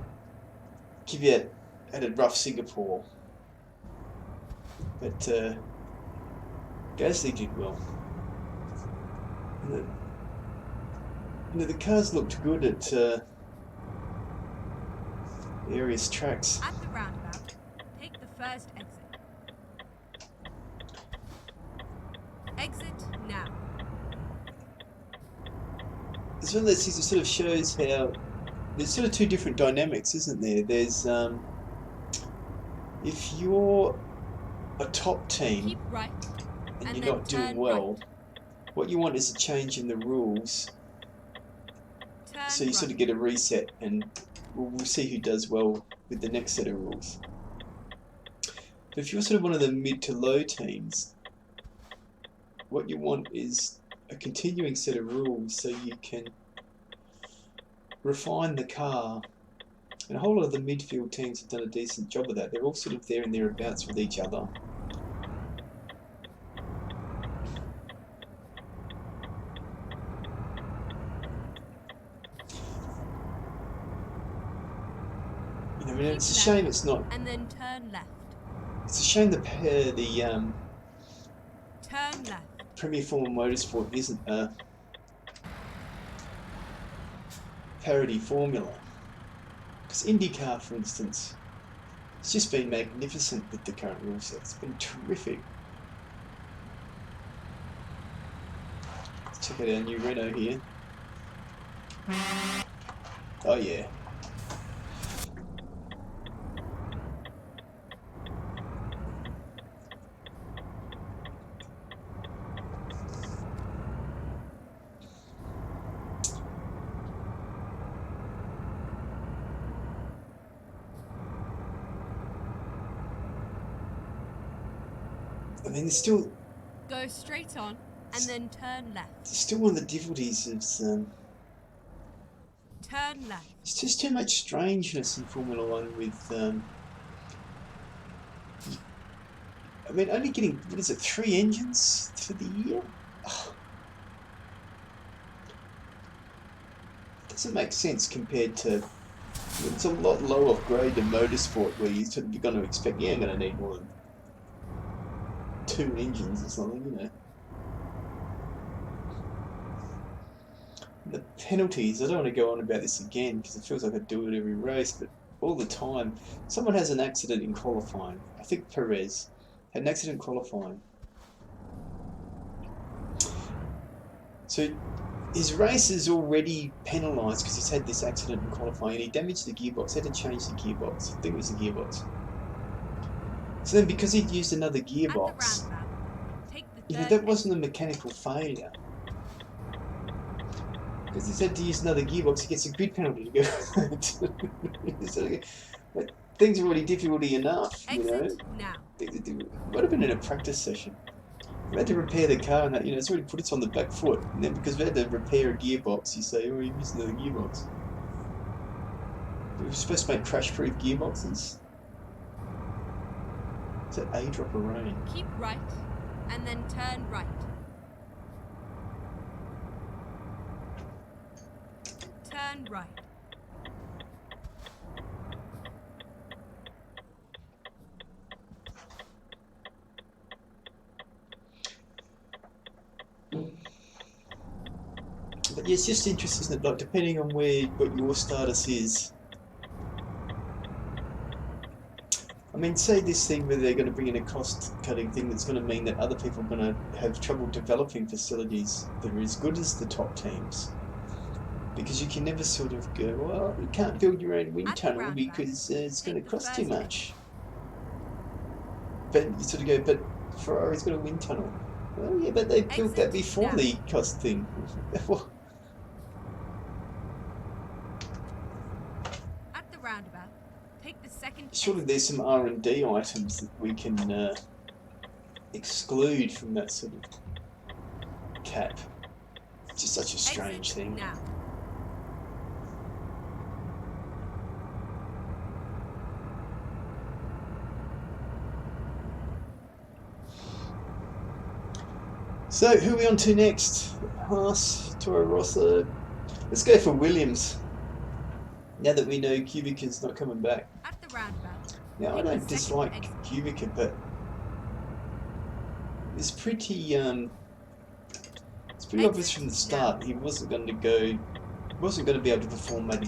[SPEAKER 1] Kvyat had a rough Singapore, but Gasly did well. The cars looked good at various tracks.
[SPEAKER 2] At the roundabout, take the first exit. Exit now.
[SPEAKER 1] It's one of those things that sort of shows how there's sort of two different dynamics, isn't there? There's if you're a top team
[SPEAKER 2] Keep right.
[SPEAKER 1] and you're
[SPEAKER 2] then
[SPEAKER 1] not doing
[SPEAKER 2] turn
[SPEAKER 1] well,
[SPEAKER 2] right.
[SPEAKER 1] what you want is a change in the rules.
[SPEAKER 2] Turn
[SPEAKER 1] So you
[SPEAKER 2] right.
[SPEAKER 1] sort of get a reset, and we'll see who does well with the next set of rules. But if you're sort of one of the mid to low teams, what you want is a continuing set of rules so you can refine the car. And a whole lot of the midfield teams have done a decent job of that. They're all sort of there and thereabouts with each other. You know, I mean, it's a shame it's not.
[SPEAKER 2] And then turn left.
[SPEAKER 1] It's a shame the
[SPEAKER 2] Turn left.
[SPEAKER 1] Premier Formula Motorsport isn't a parody formula. Because IndyCar, for instance, it's just been magnificent with the current rule set. It's been terrific. Let's check out our new Renault here. Oh yeah. I mean, there's still...
[SPEAKER 2] Go straight on and then turn left.
[SPEAKER 1] It's still one of the difficulties of...
[SPEAKER 2] Turn left.
[SPEAKER 1] It's just too much strangeness in Formula One with... I mean, only getting, what is it, 3 engines for the year? Oh. It doesn't make sense compared to... It's a lot lower grade than motorsport where you're going to expect, yeah, I'm going to need more than 2 engines or something, you know. The penalties, I don't want to go on about this again because it feels like I do it every race, but all the time, someone has an accident in qualifying. I think Perez had an accident qualifying. So his race is already penalised because he's had this accident in qualifying and he damaged the gearbox, had to change the gearbox. I think it was the gearbox. So then because he'd used another gearbox, you know, that wasn't a mechanical failure. Because he's had to use another gearbox, he gets a grid penalty to go. So, but things are already difficulty enough, you know. It might have been in a practice session. We had to repair the car and that, you know, it's already put us on the back foot. And then because we had to repair a gearbox, you say, oh, you used another gearbox. We were supposed to make crash-proof gearboxes. It's an A drop of rain.
[SPEAKER 2] Keep right and then turn right. Turn right.
[SPEAKER 1] But yeah, it's just interesting, isn't it? Like, depending on what your status is. I mean, say this thing where they're going to bring in a cost-cutting thing that's going to mean that other people are going to have trouble developing facilities that are as good as the top teams. Because you can never sort of go, well, you can't build your own wind tunnel because it's going to cost too much. But you sort of go, but Ferrari's got a wind tunnel. Well, yeah, but they built that before the cost thing.
[SPEAKER 2] At the roundabout, take the second.
[SPEAKER 1] Surely there's some R&D items that we can exclude from that sort of cap. It's just such a strange thing.
[SPEAKER 2] Now.
[SPEAKER 1] So, who are we on to next? Haas, Toro Rosso. Let's go for Williams. Now that we know Kubica's not coming back.
[SPEAKER 2] At the roundabout.
[SPEAKER 1] Now, I don't dislike Kubica, but it's pretty obvious from the start he wasn't going to be able to perform at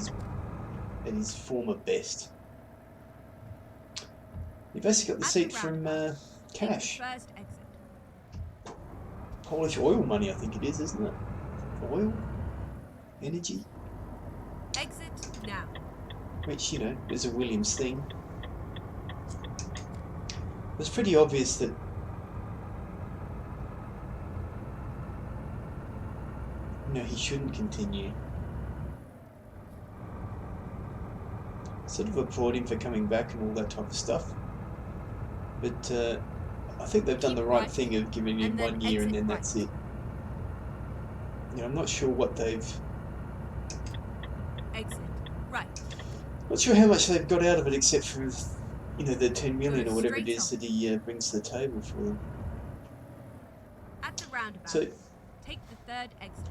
[SPEAKER 1] his former best. He basically got the seat from Cash. Polish oil money, I think it is, isn't it? Oil? Energy?
[SPEAKER 2] Exit now.
[SPEAKER 1] Which, you know, is a Williams thing. was pretty obvious that he shouldn't continue. Sort of applaud him for coming back and all that type of stuff, but I think they've done the right thing of giving him 1 year and then that's it. I'm not sure what they've...
[SPEAKER 2] Exit right.
[SPEAKER 1] Not sure how much they've got out of it except for, the 10 million or whatever it is that he brings to the table for them.
[SPEAKER 2] At the roundabout,
[SPEAKER 1] so,
[SPEAKER 2] take the third exit.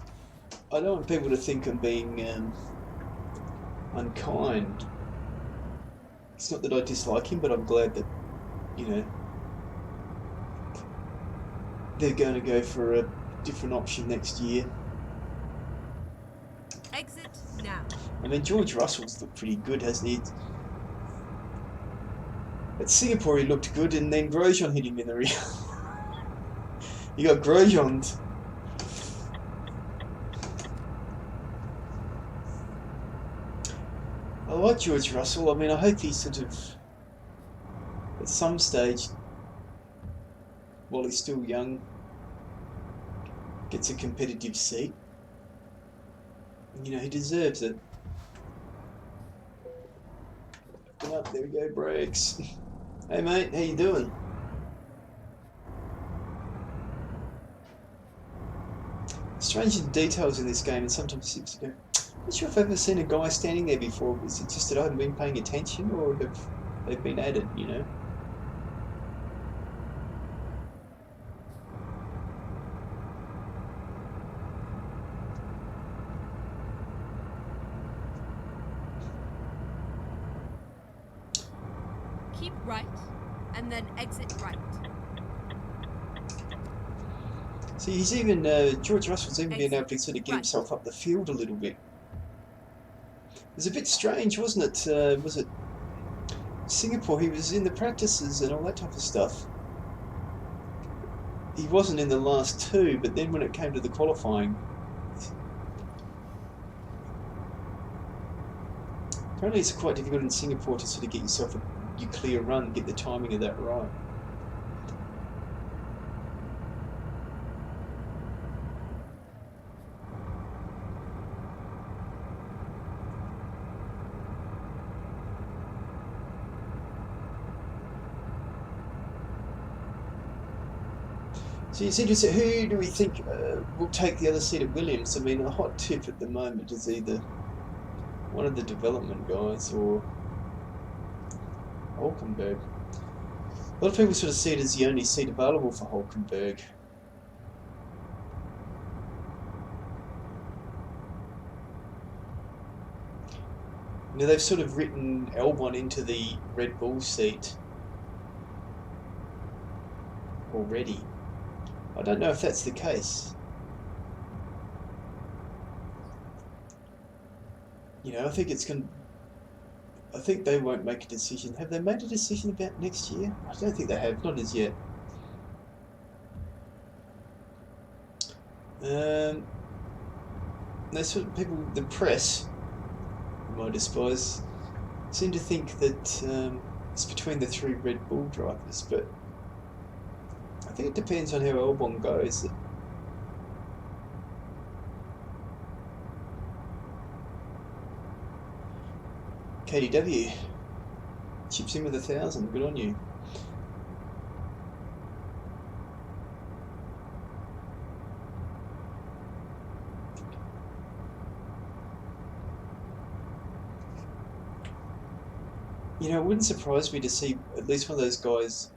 [SPEAKER 1] I don't want people to think I'm being unkind. It's not that I dislike him, but I'm glad that, they're going to go for a different option next year.
[SPEAKER 2] Exit now.
[SPEAKER 1] I mean, George Russell's looked pretty good, hasn't he? At Singapore he looked good, and then Grosjean hit him in the rear. He got Grosjeaned. I like George Russell. I mean, I hope he sort of, at some stage, while he's still young, gets a competitive seat. He deserves it. Oh, there we go, brakes. Hey mate, how you doing? Strange details in this game, and sometimes it seems to go, I'm not sure if I've ever seen a guy standing there before. Is it just that I haven't been paying attention, or have they been added,
[SPEAKER 2] Keep right, and then exit right.
[SPEAKER 1] See, he's even, George Russell's even been able to sort of get himself up the field a little bit. It was a bit strange, wasn't it? Was it Singapore? He was in the practices and all that type of stuff. He wasn't in the last two, but then when it came to the qualifying, apparently it's quite difficult in Singapore to sort of get yourself your clear run, get the timing of that right. So it's interesting, who do we think will take the other seat at Williams? I mean, a hot tip at the moment is either one of the development guys or Hulkenberg. A lot of people sort of see it as the only seat available for Hulkenberg. They've sort of written Albon into the Red Bull seat already. I don't know if that's the case. I think it's going. I think they won't make a decision. Have they made a decision about next year? I don't think they have. Not as yet. They sort of people, the press, my despise, seem to think that it's between the three Red Bull drivers, but I think it depends on how Albon goes. KDW chips in with 1,000. Good on you. It wouldn't surprise me to see at least one of those guys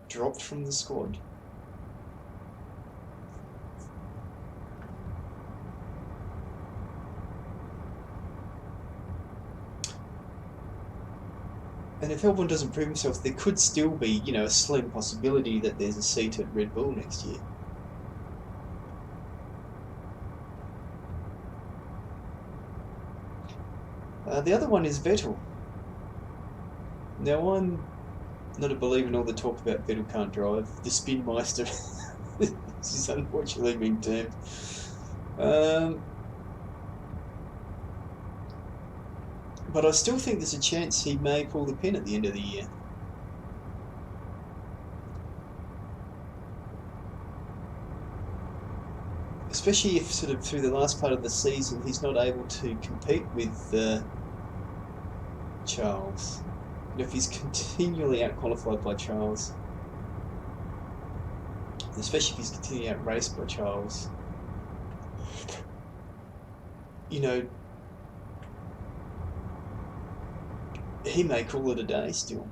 [SPEAKER 1] dropped from the squad. And if Albon doesn't prove himself, there could still be, a slim possibility that there's a seat at Red Bull next year. The other one is Vettel. Now, I'm not a believer in all the talk about Vettel can't drive. The Spin Meister this is unfortunately being termed. But I still think there's a chance he may pull the pin at the end of the year. especially if sort of through the last part of the season he's not able to compete with Charles. And if he's continually outqualified by Charles, especially if he's continually outraced by Charles, you know, he may call it a day still.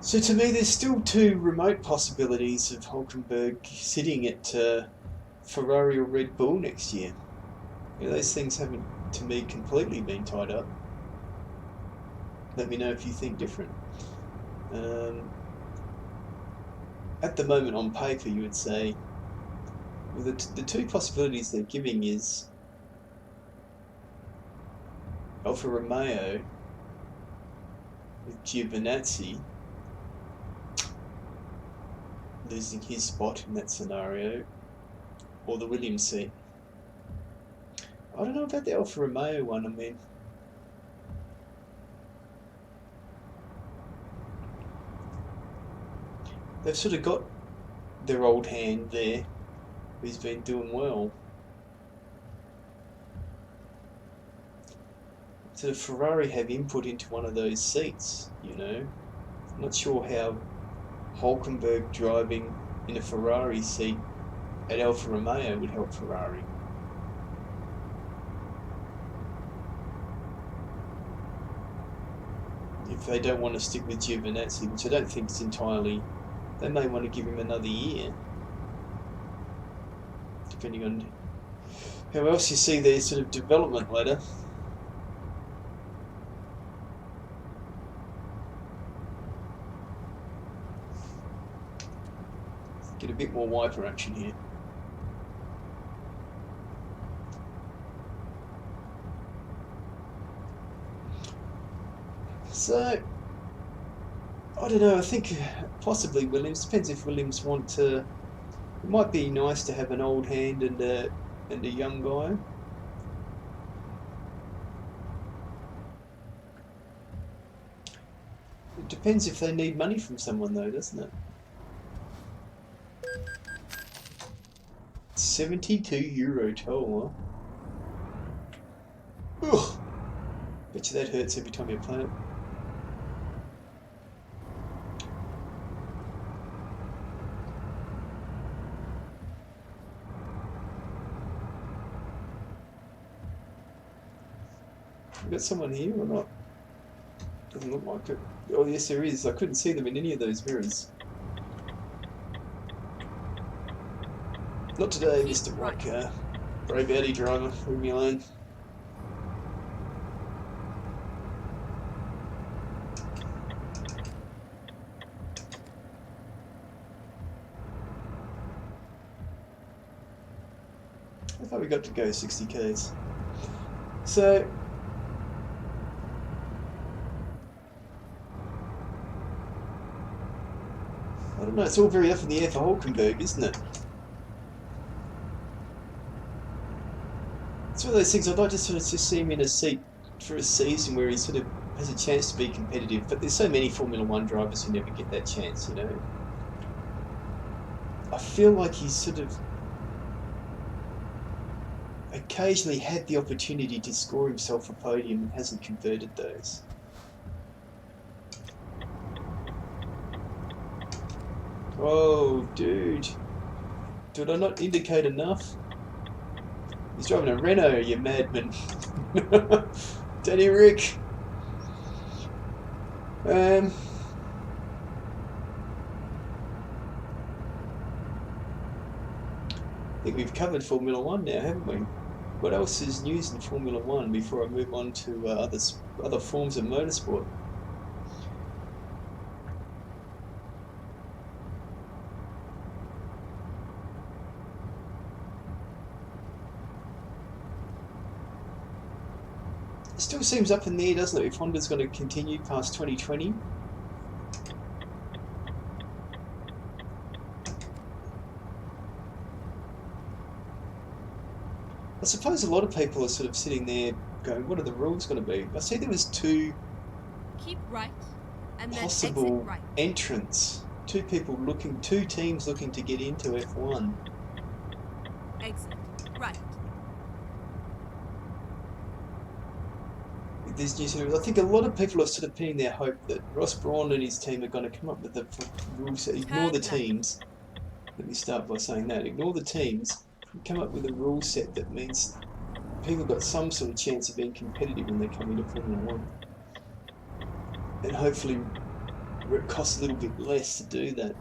[SPEAKER 1] So to me, there's still two remote possibilities of Hulkenberg sitting at Ferrari or Red Bull next year. You know, those things haven't, to me, completely been tied up. Let me know if you think different. At the moment, on paper, you would say, well, the two possibilities they're giving is Alfa Romeo with Giovinazzi losing his spot in that scenario, or the Williams seat. I don't know about the Alfa Romeo one. I mean, they've sort of got their old hand there, who's been doing well. So the Ferrari have input into one of those seats, you know. I'm not sure how Hulkenberg driving in a Ferrari seat at Alfa Romeo would help Ferrari. If they don't want to stick with Giovinazzi, which I don't think is entirely, they may want to give him another year, depending on how else you see their sort of development ladder. Get a bit more wiper action here. So, I don't know, I think possibly Williams. Depends if Williams want to. It might be nice to have an old hand and a young guy. It depends if they need money from someone though, doesn't it? 72 euro toll, huh? Ugh! Bet you that hurts every time you play it. We got someone here or not? Doesn't look like it. Oh yes there is. I couldn't see them in any of those mirrors. Not today, Mr. White brave Audi driver. Leave me alone. I thought we got to go 60 k's. So I don't know, it's all very up in the air for Hulkenberg, isn't it? It's one of those things I'd like to sort of just see him in a seat for a season where he sort of has a chance to be competitive, but there's so many Formula One drivers who never get that chance, you know. I feel like he's sort of occasionally had the opportunity to score himself a podium and hasn't converted those. Oh, dude. Did I not indicate enough? He's driving a Renault, you madman. Danny Ric. I think we've covered Formula One now, haven't we? What else is news in Formula One before I move on to other forms of motorsport? It still seems up in the air, doesn't it, if Honda's going to continue past 2020? I suppose a lot of people are sort of sitting there going, what are the rules going to be? I see there was two
[SPEAKER 2] Keep right and then
[SPEAKER 1] possible
[SPEAKER 2] exit right.
[SPEAKER 1] entrants. Two teams looking to get into F1.
[SPEAKER 2] Exit right.
[SPEAKER 1] With these new sort of, I think a lot of people are sort of pinning their hope that Ross Brawn and his team are going to come up with the rules. Ignore the teams. Let me start by saying that. Ignore the teams and come up with a rule set that means people have got some sort of chance of being competitive when they come into Formula One. And hopefully it costs a little bit less to do that.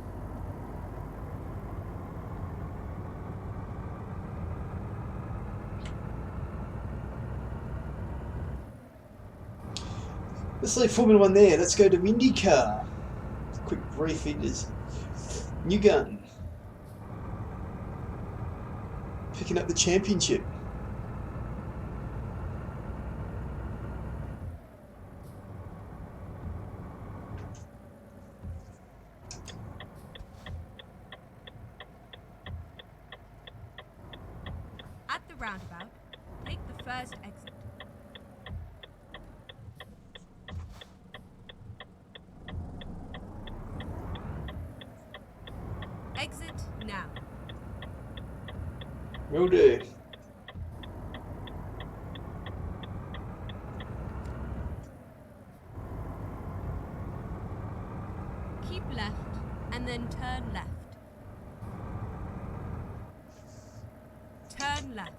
[SPEAKER 1] Let's leave Formula One there. Let's go to IndyCar. Quick brief Inders. New gun. Picking up the championship.
[SPEAKER 2] At the roundabout, take the first exit. Exit now.
[SPEAKER 1] Will do.
[SPEAKER 2] Keep left and then turn left. Turn left.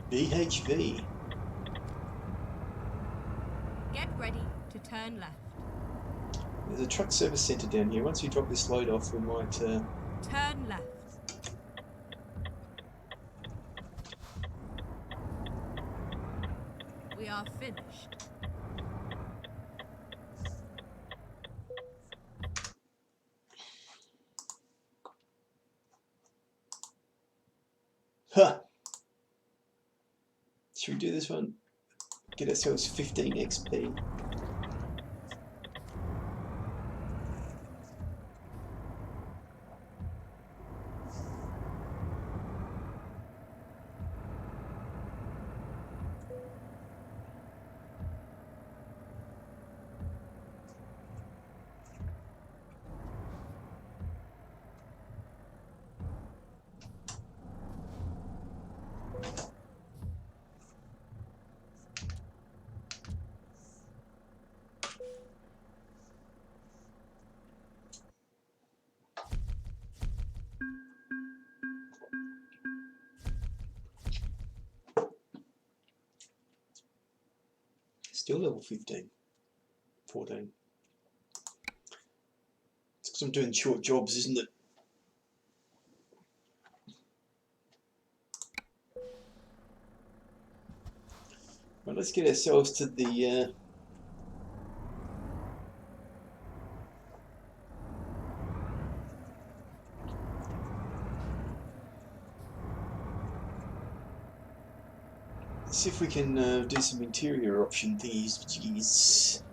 [SPEAKER 1] BHV.
[SPEAKER 2] Get ready to turn left.
[SPEAKER 1] There's a truck service centre down here. Once you drop this load off, we might...
[SPEAKER 2] Turn left. We are finished.
[SPEAKER 1] Huh. Should we do this one? Get ourselves 15 XP. Still level 15, 14. It's because I'm doing short jobs, isn't it? Right, let's get ourselves to the... see if we can do some interior option thingies. Jeez.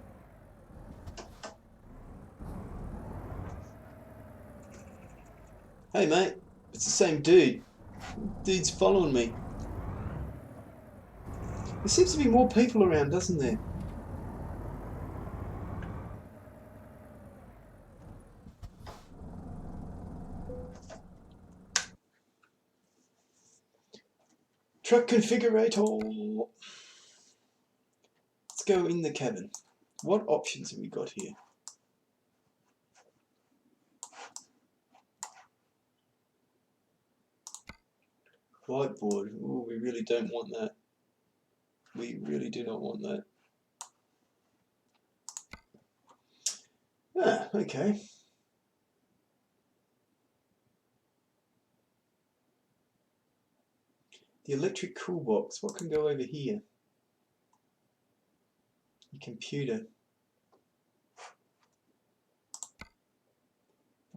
[SPEAKER 1] Hey mate, it's the same dude. Dude's following me. There seems to be more people around, doesn't there? Truck configurator. Let's go in the cabin. What options have we got here? Whiteboard. Ooh, we really don't want that. We really do not want that. Ah, okay. The electric cool box. What can go over here? Your computer.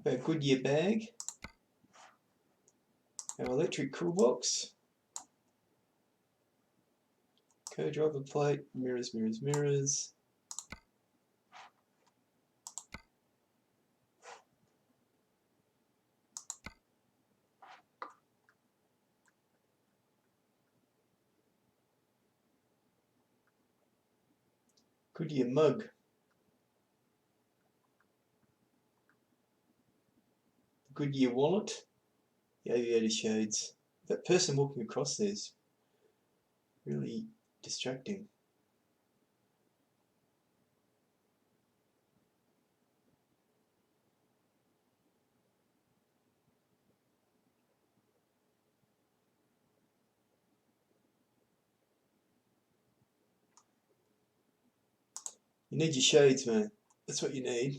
[SPEAKER 1] Our Goodyear bag. Our electric cool box. Co-driver plate. Mirrors, mirrors, mirrors. Goodyear mug. Goodyear wallet. The aviator shades. That person walking across there is really distracting. You need your shades, man. That's what you need.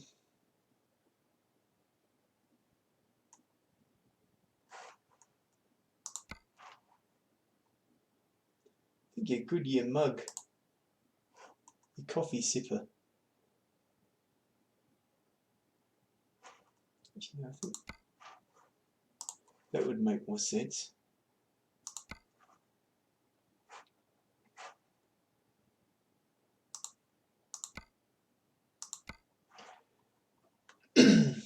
[SPEAKER 1] I think your Goodyear mug. Your coffee sipper. Actually, I think that would make more sense. I'm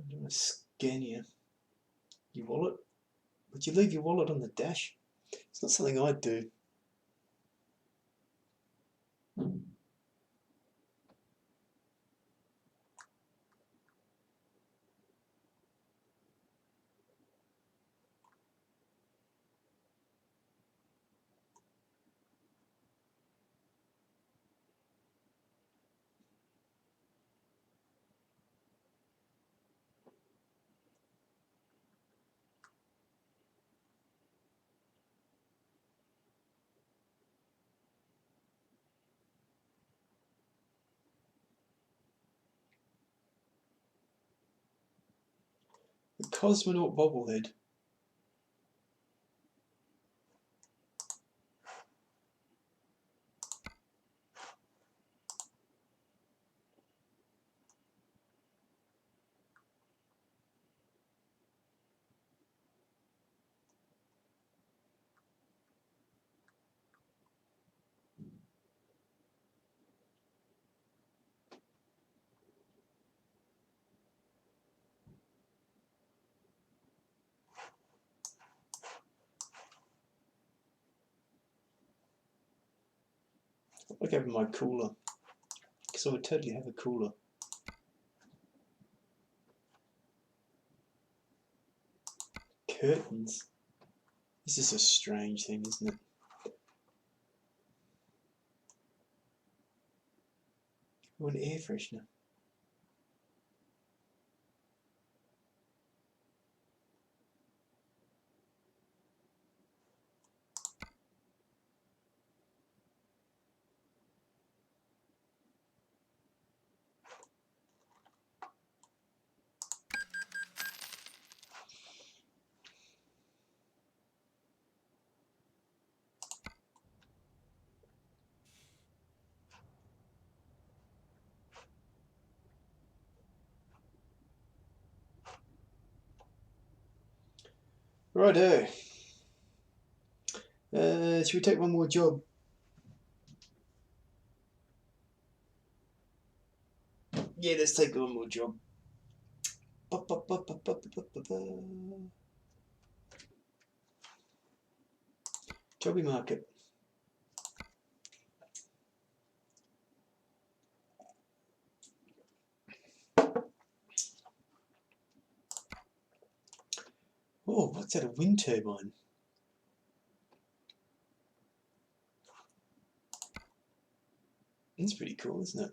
[SPEAKER 1] going to scan your wallet. Would you leave your wallet on the dash? It's not something I'd do. The Cosmonaut bobblehead. I'll go with my cooler, because I would totally have a cooler. Curtains. This is a strange thing, isn't it? Oh, an air freshener. Righto. Should we take one more job? Yeah, let's take one more job. Jobby market. Oh, what's that? A wind turbine? That's pretty cool, isn't it?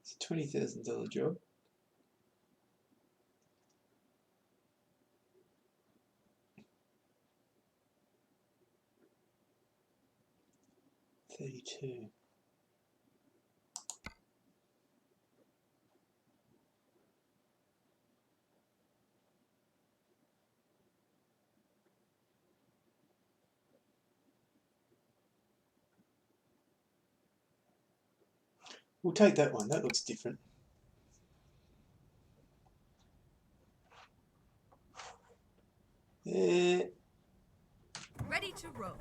[SPEAKER 1] It's a $20,000 job. $32. We'll take that one. That looks different.
[SPEAKER 2] Ready to roll.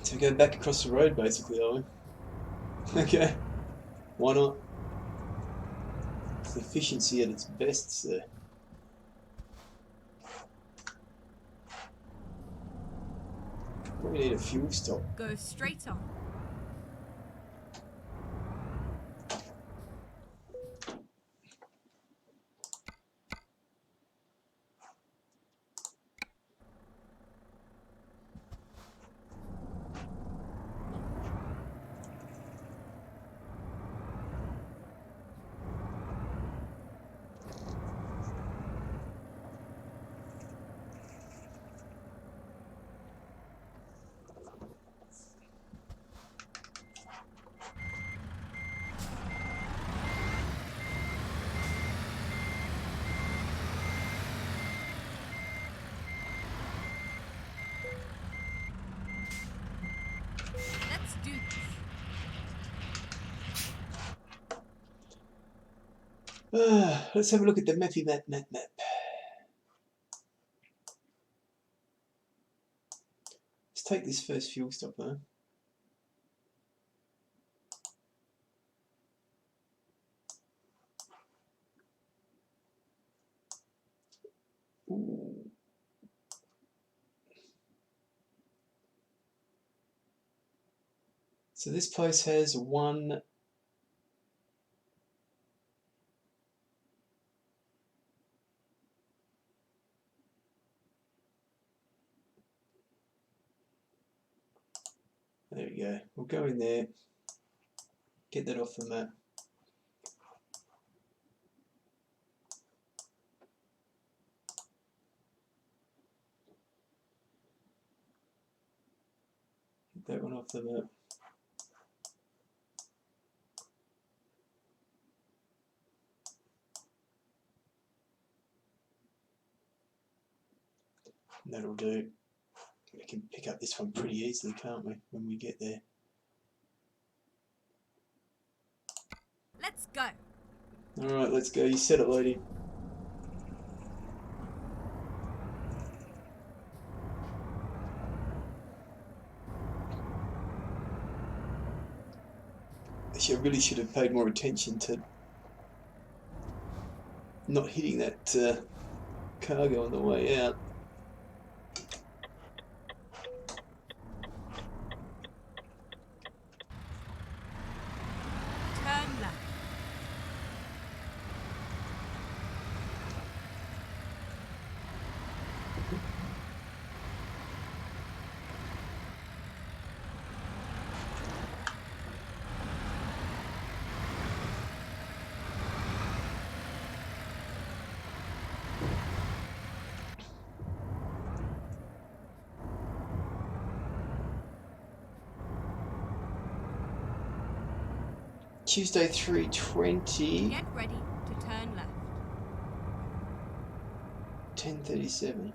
[SPEAKER 1] So go back across the road, basically, are we? Okay. Why not? It's efficiency at its best, sir. Probably need a fuel stop.
[SPEAKER 2] Go straight on. Let's do this.
[SPEAKER 1] Let's have a look at the mappy map. Let's take this first fuel stop though. Ooh. So this place has one. There we go. We'll go in there. Get that off the map. Get that one off the map. And that'll do. We can pick up this one pretty easily, can't we, when we get there?
[SPEAKER 2] Let's go.
[SPEAKER 1] Alright, let's go. You said it, lady. Actually, I really should have paid more attention to not hitting that cargo on the way out.
[SPEAKER 2] Turn left.
[SPEAKER 1] Tuesday 3:20.
[SPEAKER 2] Get ready to turn left.
[SPEAKER 1] 10:37.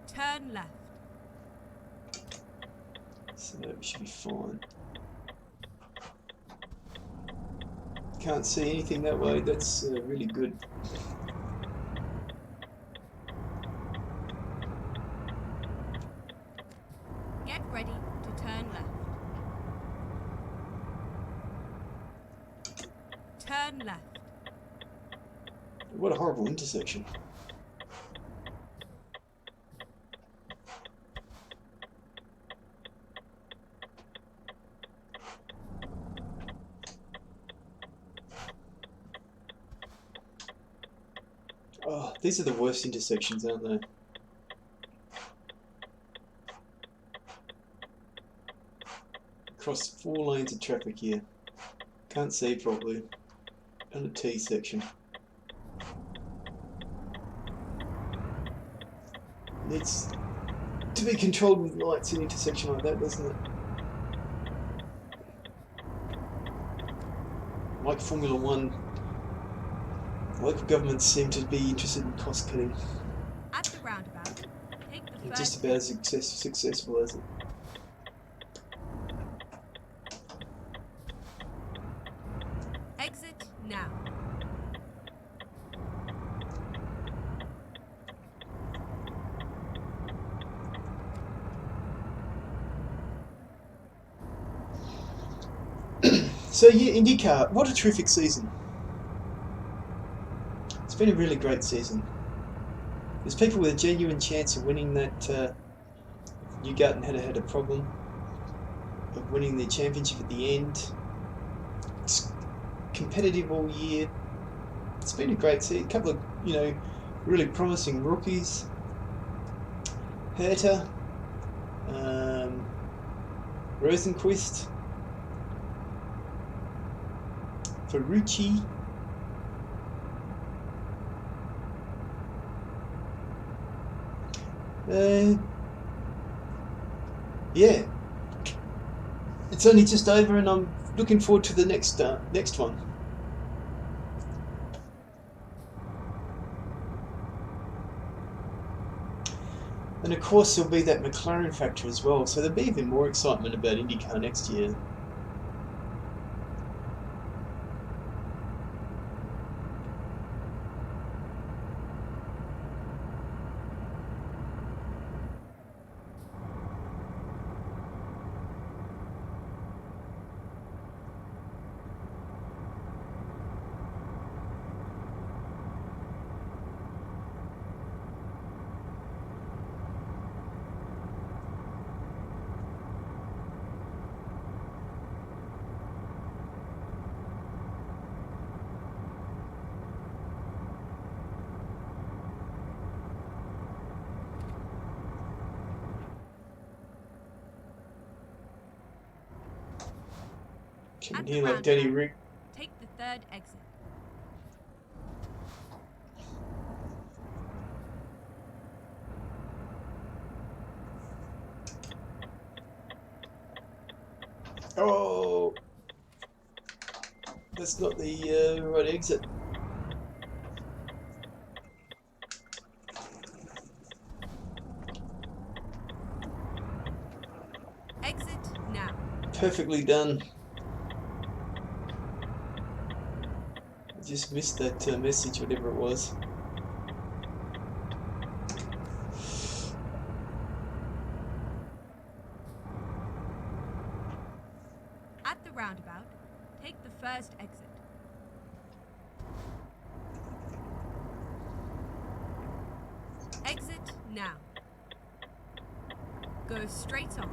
[SPEAKER 2] Turn left.
[SPEAKER 1] So we should be fine. Can't see anything that way. That's really good.
[SPEAKER 2] Get ready to turn left. Turn left.
[SPEAKER 1] What a horrible intersection. Oh, these are the worst intersections, aren't they? Across 4 lanes of traffic here. Can't see properly. On a T section. Needs to be controlled with lights in an intersection like that, doesn't it? Like Formula 1, local governments seem to be interested in cost cutting.
[SPEAKER 2] At the roundabout, take the
[SPEAKER 1] just about as successful as it.
[SPEAKER 2] Exit now.
[SPEAKER 1] So yeah, IndyCar, what a terrific season. It's been a really great season. There's people with a genuine chance of winning that. Newgarden had a problem of winning the championship at the end. It's competitive all year. It's been a great season. A couple of, really promising rookies. Herta, Rosenquist, Ferrucci, yeah, it's only just over, and I'm looking forward to the next one. And of course there'll be that McLaren factor as well, so there'll be even more excitement about IndyCar next year. Coming here like Danny Ric.
[SPEAKER 2] Take the third exit.
[SPEAKER 1] Oh, that's not the right exit.
[SPEAKER 2] Exit now.
[SPEAKER 1] Perfectly done. I just missed that message, whatever it was.
[SPEAKER 2] At the roundabout, take the first exit. Exit now. Go straight on.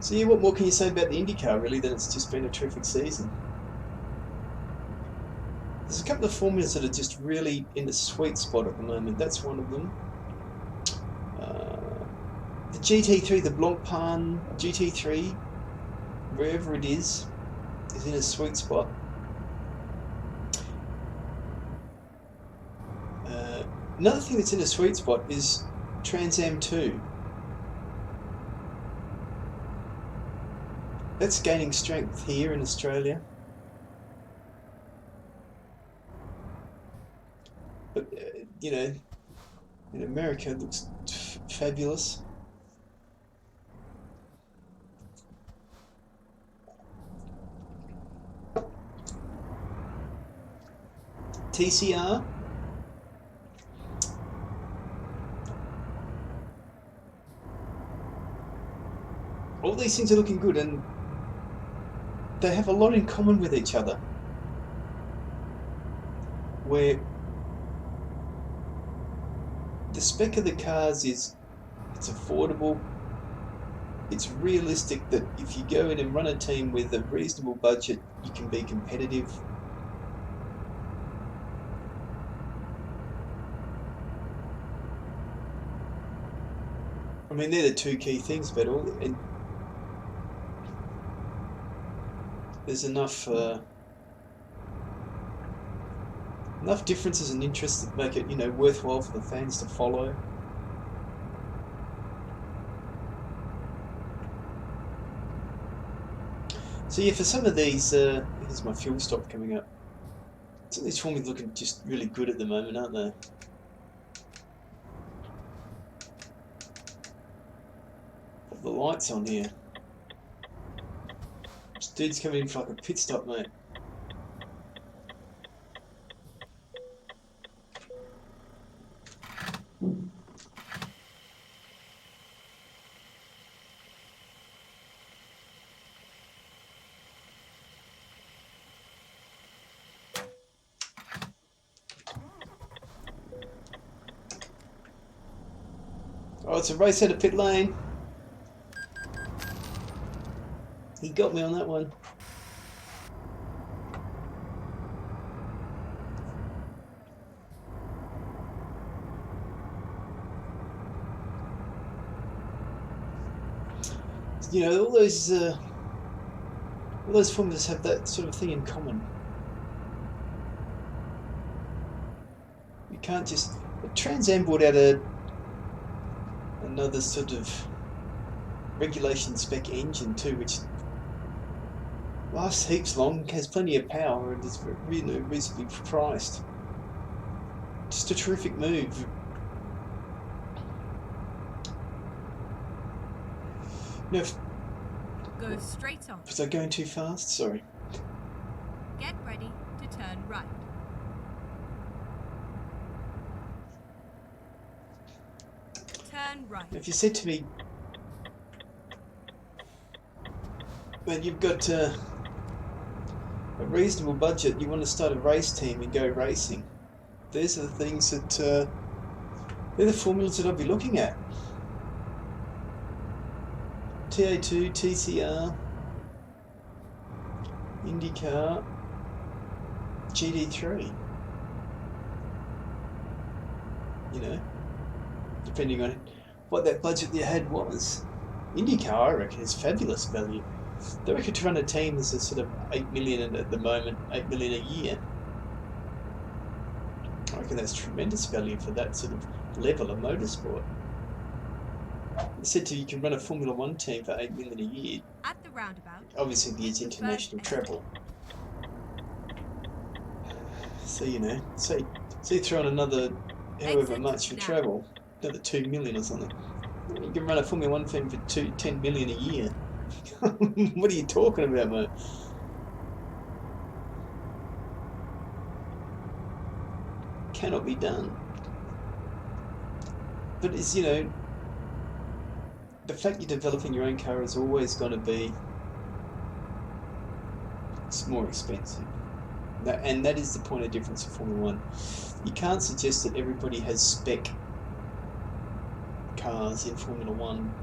[SPEAKER 1] So yeah, what more can you say about the IndyCar really than it's just been a terrific season? There's a couple of formulas that are just really in the sweet spot at the moment. That's one of them. The GT3, the Blancpain GT3, wherever it is in a sweet spot. Another thing that's in a sweet spot is Trans Am 2. That's gaining strength here in Australia. But, in America it looks fabulous. TCR. All these things are looking good, and they have a lot in common with each other. Where the spec of the cars it's affordable, it's realistic that if you go in and run a team with a reasonable budget, you can be competitive. I mean, they're the two key things, but and there's enough differences and interests that make it, worthwhile for the fans to follow. So yeah, for some of these Here's my fuel stop coming up. So these formulas looking just really good at the moment, aren't they? Put the lights on here. This dude's coming in for like a pit stop, mate. Oh, it's a race out of pit lane. He got me on that one. You know, all those formulas have that sort of thing in common. You can't just... Trans Am brought out another sort of regulation spec engine too, which lasts heaps long, has plenty of power, and is really reasonably priced. Just a terrific move. No,
[SPEAKER 2] Go straight on.
[SPEAKER 1] was I going too fast? Sorry.
[SPEAKER 2] Get ready to turn right. Turn right.
[SPEAKER 1] If you said to me, when you've got a reasonable budget, you want to start a race team and go racing, these are the things that they're the formulas that I'd be looking at. TA2, TCR, IndyCar, GD3. You know, depending on what that budget you had was. IndyCar, I reckon, is fabulous value. They reckon to run a team is a sort of 8 million at the moment, 8 million a year. I reckon that's tremendous value for that sort of level of motorsport. It said to you can run a Formula 1 team for 8 million a year.
[SPEAKER 2] At the roundabout.
[SPEAKER 1] Obviously there's international travel. So, you know, say throw on another however much for travel, another 2 million or something. You can run a Formula 1 team for 10 million a year. What are you talking about, mate? Cannot be done. But it's, you know, the fact you're developing your own car is always going to be, it's more expensive. And that is the point of difference of Formula 1. You can't suggest that everybody has spec cars in Formula 1.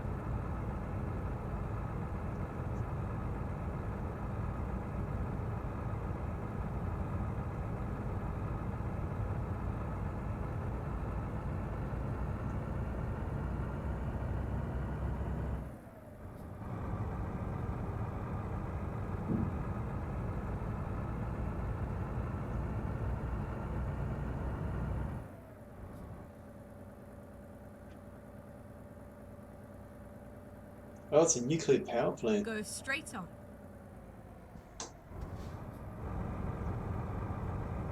[SPEAKER 1] Oh, it's a nuclear power plant.
[SPEAKER 2] Go straight on.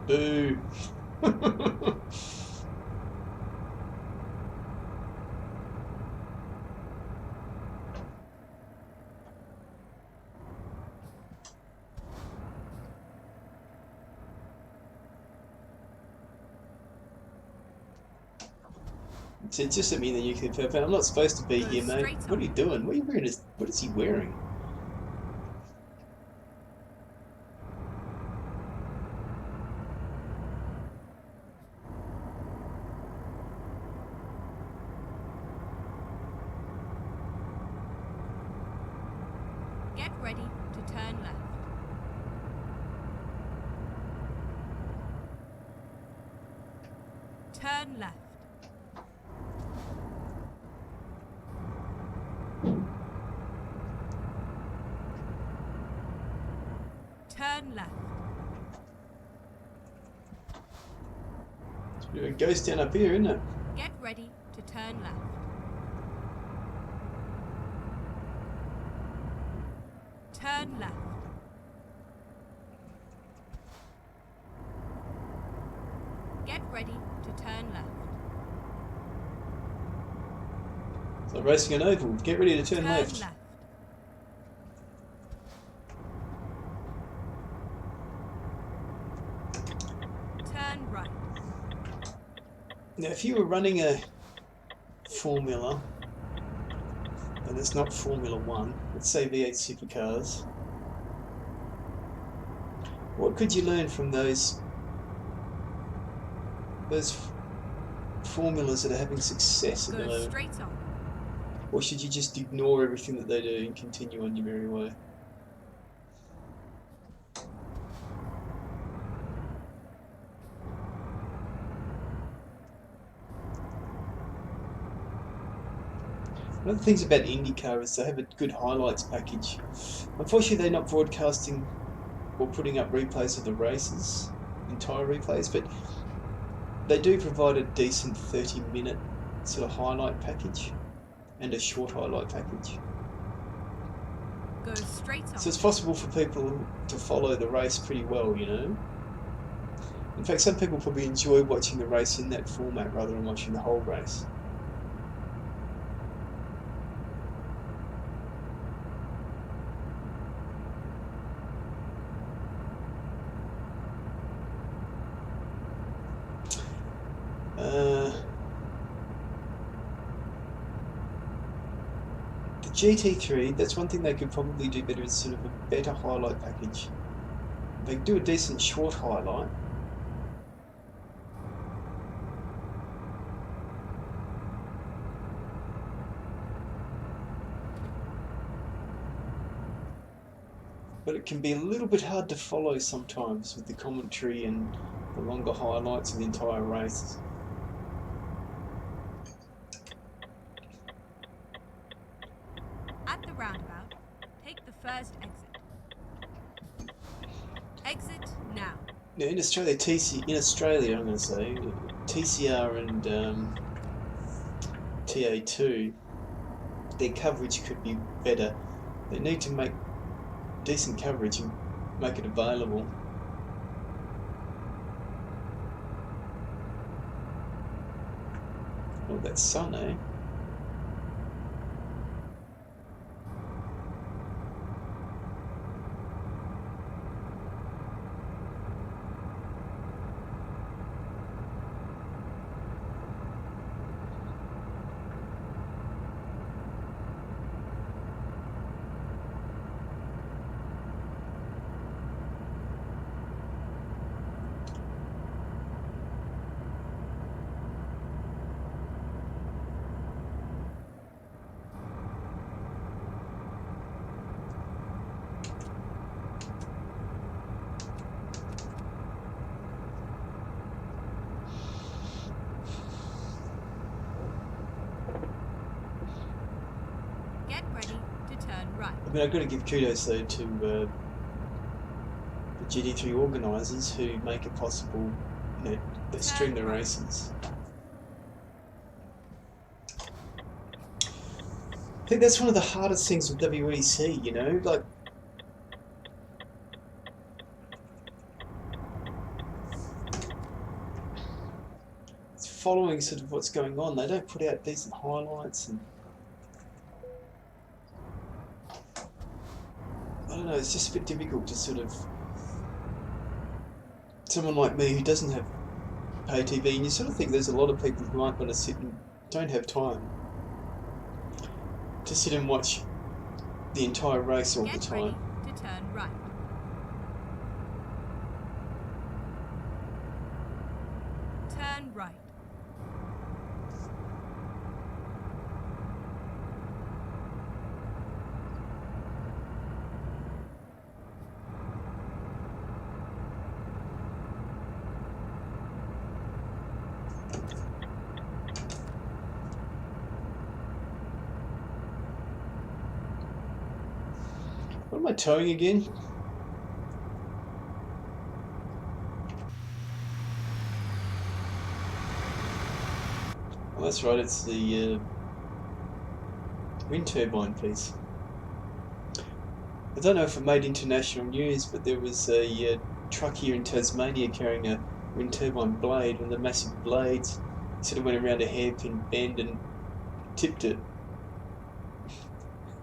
[SPEAKER 1] Boo. It's just at me in the nuclear power plant. I'm not supposed to be here, mate. What are you doing? What are you wearing? What is he wearing?
[SPEAKER 2] Get ready to turn left. Turn left. Turn left.
[SPEAKER 1] It's a bit of a ghost town up here, isn't it?
[SPEAKER 2] Get ready to turn left. Turn left. turn left.
[SPEAKER 1] So racing an oval. Get ready to turn left.
[SPEAKER 2] Turn right.
[SPEAKER 1] Now, if you were running a Formula, and it's not Formula 1, let's say V8 supercars, what could you learn from those formulas that are having success at the moment?
[SPEAKER 2] Straight on.
[SPEAKER 1] Or should you just ignore everything that they do and continue on your merry way? One of the things about IndyCar is they have a good highlights package. Unfortunately, they're not broadcasting or putting up replays of the races, entire replays, but they do provide a decent 30-minute sort of highlight package and a short highlight package.
[SPEAKER 2] Go straight on.
[SPEAKER 1] So it's possible for people to follow the race pretty well, you know. In fact, some people probably enjoy watching the race in that format rather than watching the whole race. The GT3, that's one thing they could probably do better, is sort of a better highlight package. They do a decent short highlight. But it can be a little bit hard to follow sometimes with the commentary and the longer highlights of the entire race.
[SPEAKER 2] At the roundabout, take the first exit. Exit now.
[SPEAKER 1] Now in Australia, I'm going to say, TCR and TA2, their coverage could be better. They need to make decent coverage and make it available. Oh, that sun, eh? I mean, I've got to give kudos though to the GT3 organisers who make it possible, you know, they stream the races. I think that's one of the hardest things with WEC, you know, like it's following sort of what's going on. They don't put out decent highlights, and I don't know, it's just a bit difficult to sort of, someone like me who doesn't have pay TV, and you sort of think there's a lot of people who aren't going to sit and don't have time to sit and watch the entire race all the time.
[SPEAKER 2] Ready to turn right. Turn right.
[SPEAKER 1] What am I towing again? Well, that's right, it's the wind turbine piece. I don't know if it made international news, but there was a truck here in Tasmania carrying a wind turbine blade, one of the massive blades. He sort of went around a hairpin bend and tipped it.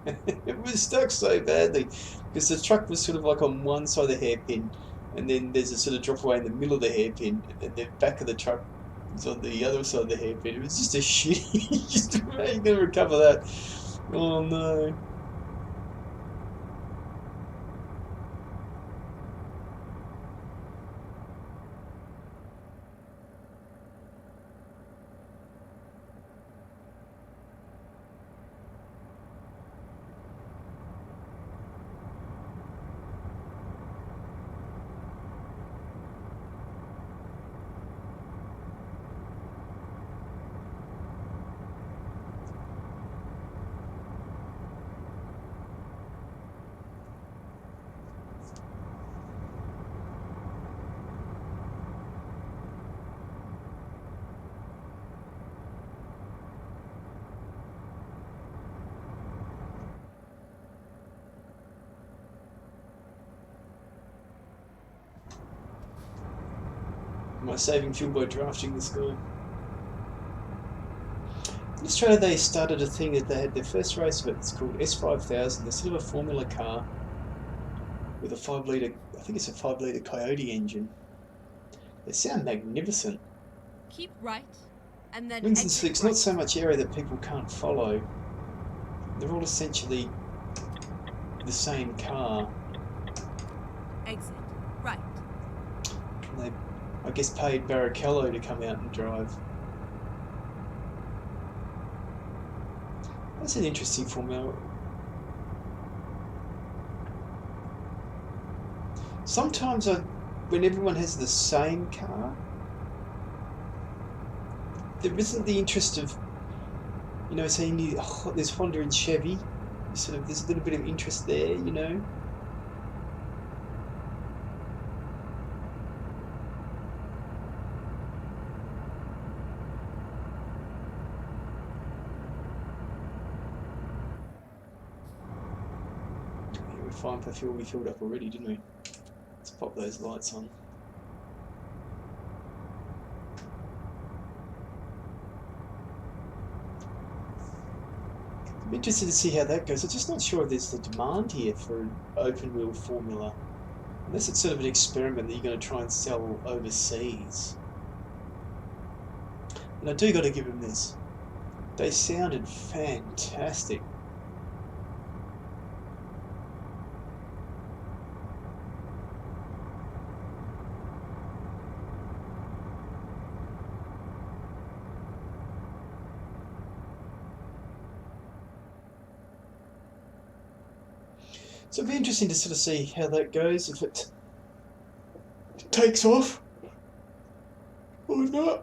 [SPEAKER 1] It was stuck so badly because the truck was sort of like on one side of the hairpin, and then there's a sort of drop away in the middle of the hairpin, and then the back of the truck is on the other side of the hairpin. It was just a shitty. Just how are you going to recover that? Oh no. Am I saving fuel by drafting this guy? In Australia, they started a thing that they had their first race of it. It's called S5000. It's sort of a Formula car with a 5 litre, I think it's a 5 litre Coyote engine. They sound magnificent.
[SPEAKER 2] Keep right, and then
[SPEAKER 1] Wings and
[SPEAKER 2] exit
[SPEAKER 1] slicks,
[SPEAKER 2] right.
[SPEAKER 1] not so much area that people can't follow. They're all essentially the same car.
[SPEAKER 2] Exit right.
[SPEAKER 1] And they, I guess, paid Barrichello to come out and drive. That's an interesting formula. Sometimes when everyone has the same car, there isn't the interest of, you know, saying there's Honda and Chevy. Sort of, there's a little bit of interest there, you know. Yeah, we're fine for fuel. We filled up already, didn't we? Let's pop those lights on. I'm interested to see how that goes. I'm just not sure if there's the demand here for an open wheel formula. Unless it's sort of an experiment that you're going to try and sell overseas. And I do got to give them this. They sounded fantastic. So it'll be interesting to sort of see how that goes, if it takes off or not.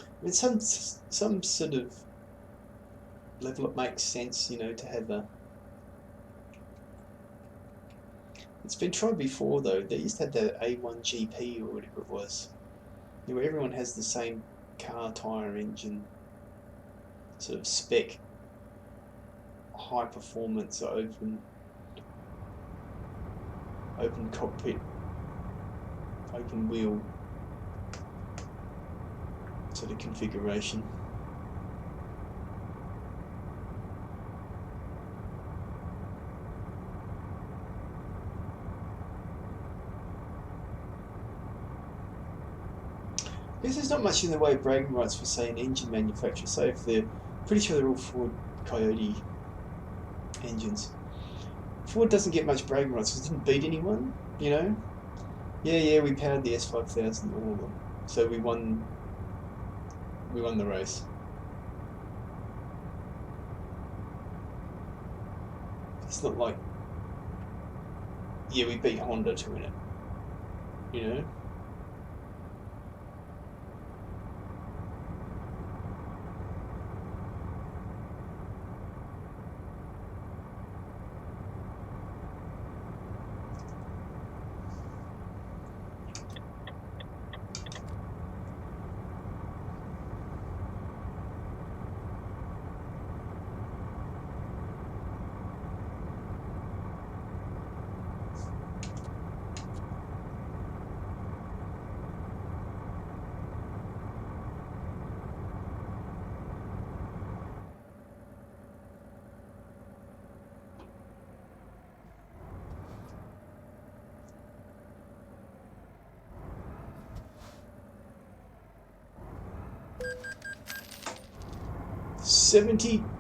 [SPEAKER 1] I mean, some sort of level it makes sense, you know, to have a. It's been tried before though. They used to have the A1GP or whatever it was, where everyone has the same car, tyre, engine, sort of spec, high performance, open cockpit, open wheel sort of configuration. I guess there's not much in the way of bragging rights for, say, an engine manufacturer. Say if they're pretty sure they're all Ford Coyote engines. Ford doesn't get much bragging rights because it didn't beat anyone, you know. Yeah, we powered the S5000, all of them. So we won the race. It's not like, yeah, we beat Honda to win it, you know. €72.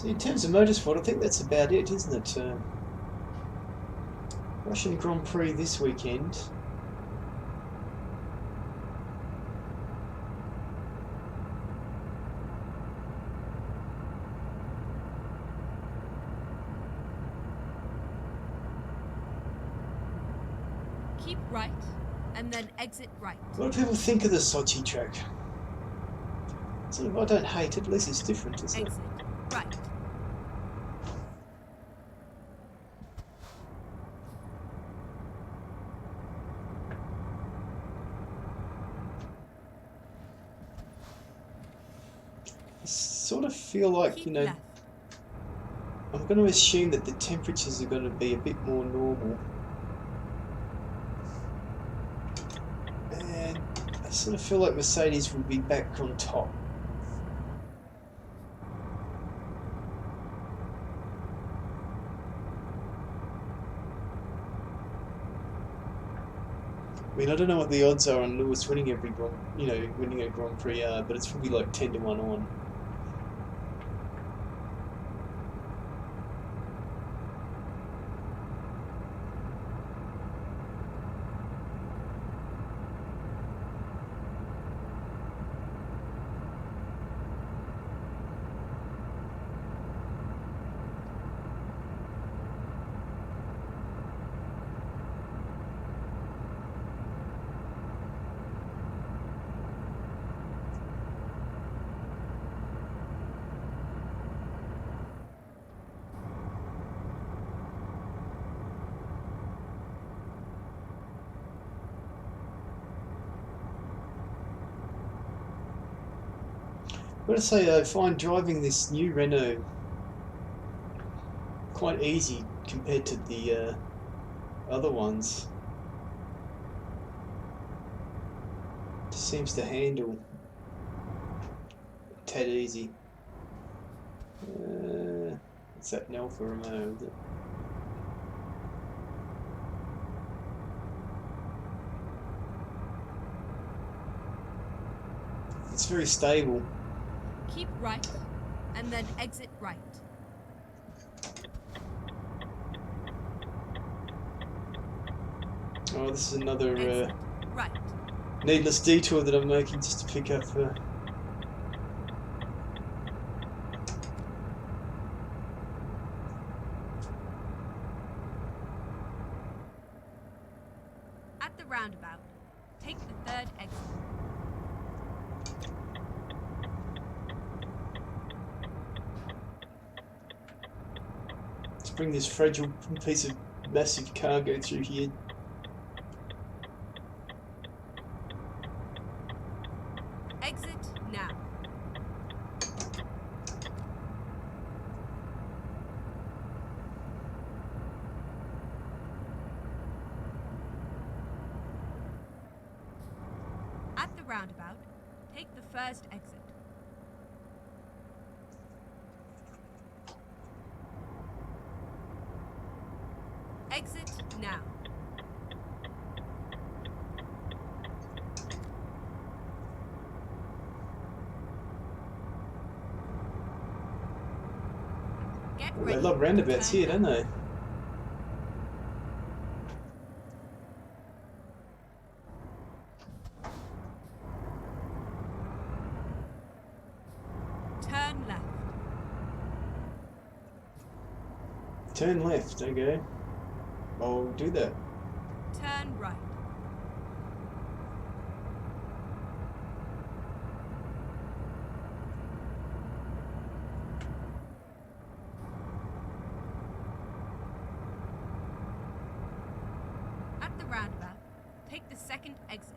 [SPEAKER 1] So in terms of motorsport, I think that's about it, isn't it? Russian Grand Prix this weekend.
[SPEAKER 2] Keep right, and then exit right.
[SPEAKER 1] What do people think of the Sochi track? Sort of, I don't hate it, at least it's different, isn't it?
[SPEAKER 2] Exit right.
[SPEAKER 1] I sort of feel like,
[SPEAKER 2] Keep
[SPEAKER 1] you know,
[SPEAKER 2] left.
[SPEAKER 1] I'm going to assume that the temperatures are going to be a bit more normal. And I sort of feel like Mercedes will be back on top. I mean, I don't know what the odds are on Lewis winning winning a Grand Prix are, but it's probably like 10 to 1 on. I've got to say, I find driving this new Renault quite easy compared to the other ones. It seems to handle a tad easy. What's that, an Alfa Romeo, is it? It's very stable.
[SPEAKER 2] Keep right, and then exit right.
[SPEAKER 1] Oh, this is another
[SPEAKER 2] Exit right.
[SPEAKER 1] needless detour that I'm making just to pick up
[SPEAKER 2] At the roundabout, take the third exit.
[SPEAKER 1] Let's bring this fragile piece of massive cargo through here.
[SPEAKER 2] Exit now. At the roundabout, take the first exit. Exit now. Get
[SPEAKER 1] Well,
[SPEAKER 2] ready.
[SPEAKER 1] they love roundabouts
[SPEAKER 2] Turn
[SPEAKER 1] here, don't they?
[SPEAKER 2] Turn left.
[SPEAKER 1] Turn left, okay. I'll do that.
[SPEAKER 2] Turn right. roundabout, take the second exit.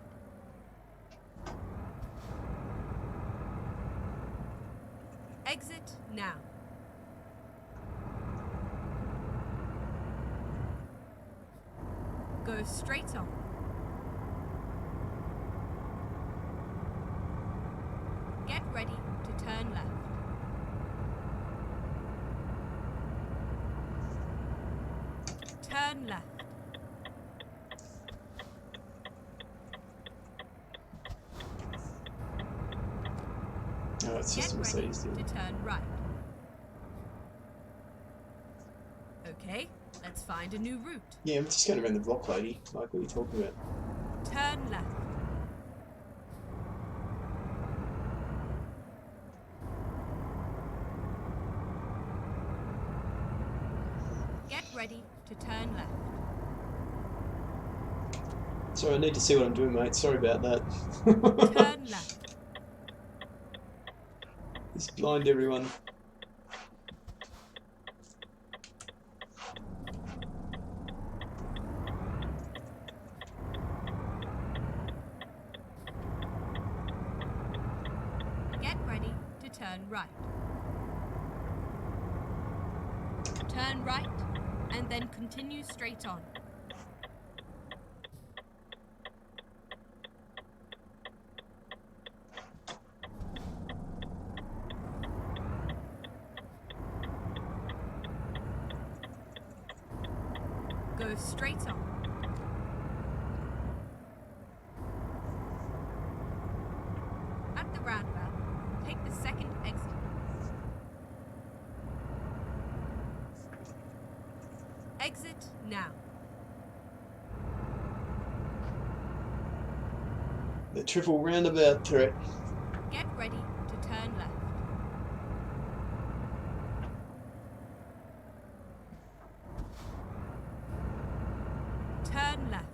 [SPEAKER 2] Exit now. Go straight on. Get ready to turn left. Turn left.
[SPEAKER 1] Oh, it's just a
[SPEAKER 2] Get ready
[SPEAKER 1] Mercedes
[SPEAKER 2] to
[SPEAKER 1] deal.
[SPEAKER 2] turn right. Okay, let's find a new route.
[SPEAKER 1] Yeah, I'm just going around the block, lady. Like, what are you talking about?
[SPEAKER 2] Turn left. Get ready to turn left.
[SPEAKER 1] Sorry, I need to see what I'm doing, mate. Sorry about that.
[SPEAKER 2] Turn left.
[SPEAKER 1] It's blind, everyone.
[SPEAKER 2] Get ready to turn right. Turn right and then continue straight on. Go straight on. At the roundabout, take the second exit. Exit now.
[SPEAKER 1] The triple roundabout threat.
[SPEAKER 2] Get ready to turn left. Turn left.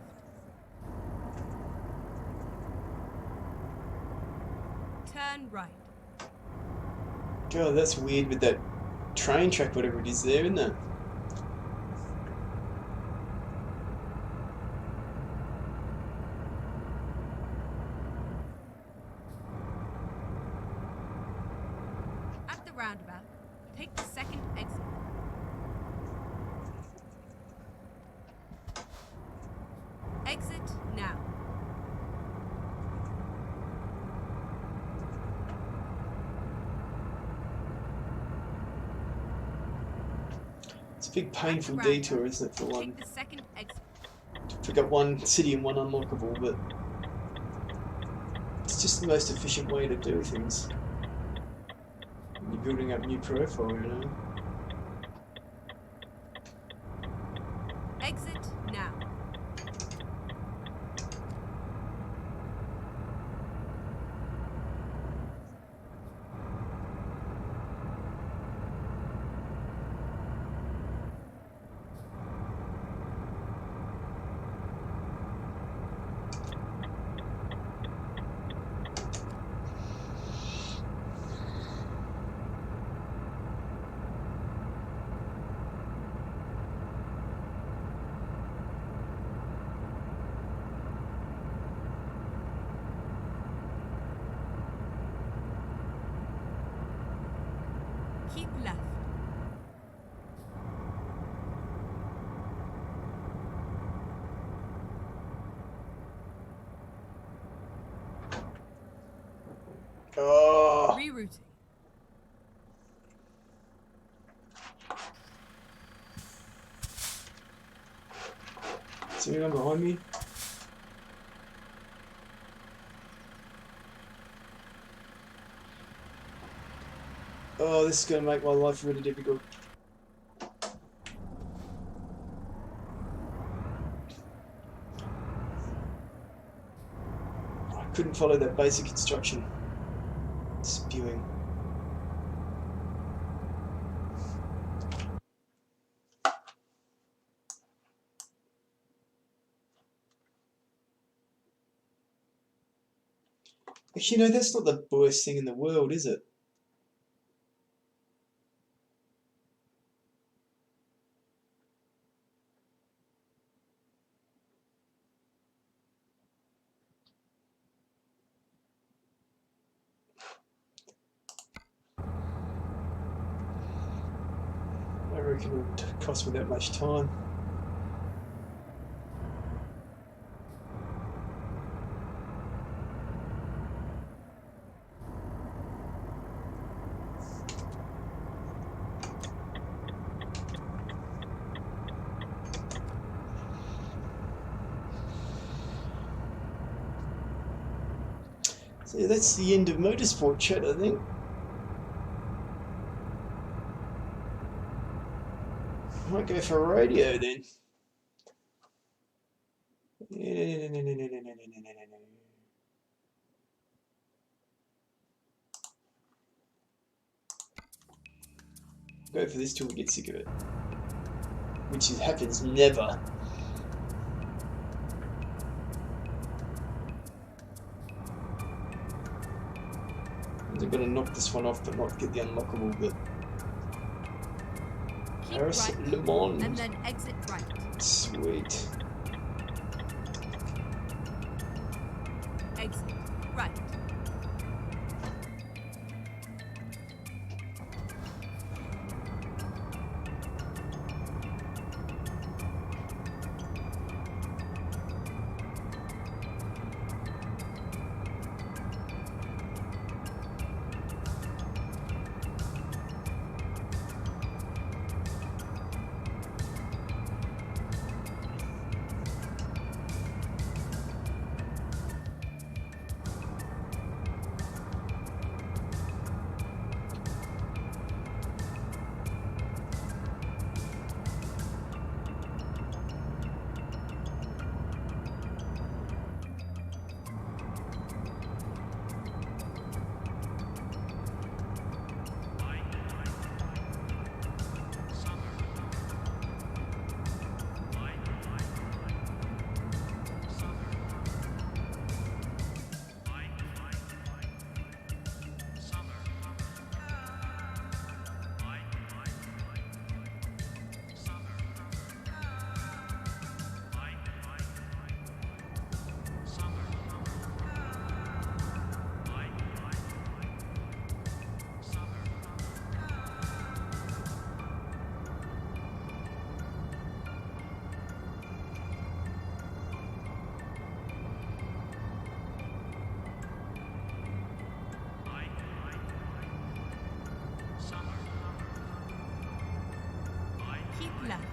[SPEAKER 2] Turn right.
[SPEAKER 1] God, that's weird with that train track, whatever it is there, isn't it?
[SPEAKER 2] At the roundabout, take the second exit. Exit now.
[SPEAKER 1] It's a big
[SPEAKER 2] At the
[SPEAKER 1] painful
[SPEAKER 2] roundabout,
[SPEAKER 1] detour, isn't it, for one?
[SPEAKER 2] take the second exit.
[SPEAKER 1] To pick up one city and one unlockable, but it's just the most efficient way to do things. When you're building up new profile, you know?
[SPEAKER 2] Exit now. Keep left.
[SPEAKER 1] Oh!
[SPEAKER 2] Rerouting.
[SPEAKER 1] Is anyone behind me? Oh, this is going to make my life really difficult. I couldn't follow that basic instruction. Spewing. Actually, no, that's not the worst thing in the world, is it? reckon it would cost me that much time. So yeah, that's the end of motorsport chat, I think. Might go for radio then. Go for this till we get sick of it, which happens never. I'm going to knock this one off, but not get the unlockable bit.
[SPEAKER 2] Keep
[SPEAKER 1] Paris
[SPEAKER 2] right,
[SPEAKER 1] Le Mans.
[SPEAKER 2] and then exit right.
[SPEAKER 1] Sweet.
[SPEAKER 2] Exit right. Keep left.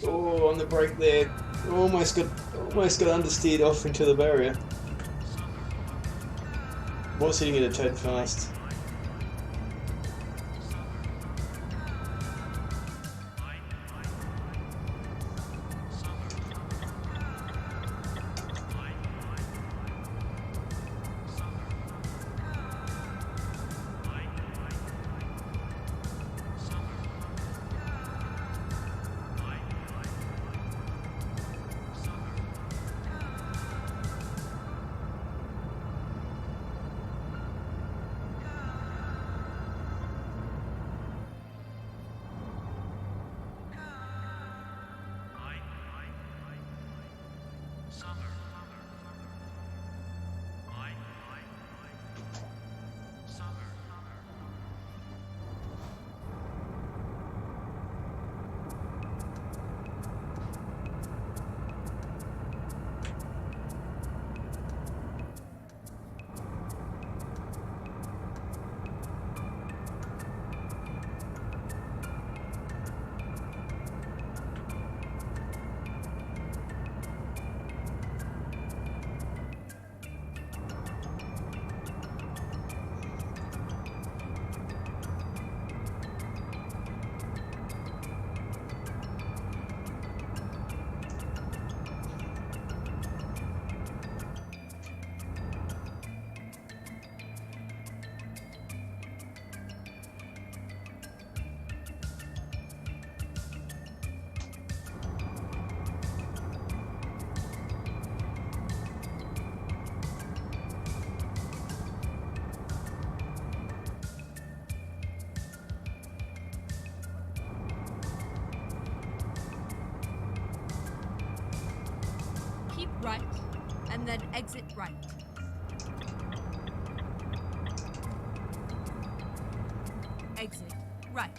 [SPEAKER 1] Oh, on the brake there. Almost got understeered off into the barrier. Was hitting it a tad fast.
[SPEAKER 2] and then exit right. Exit right.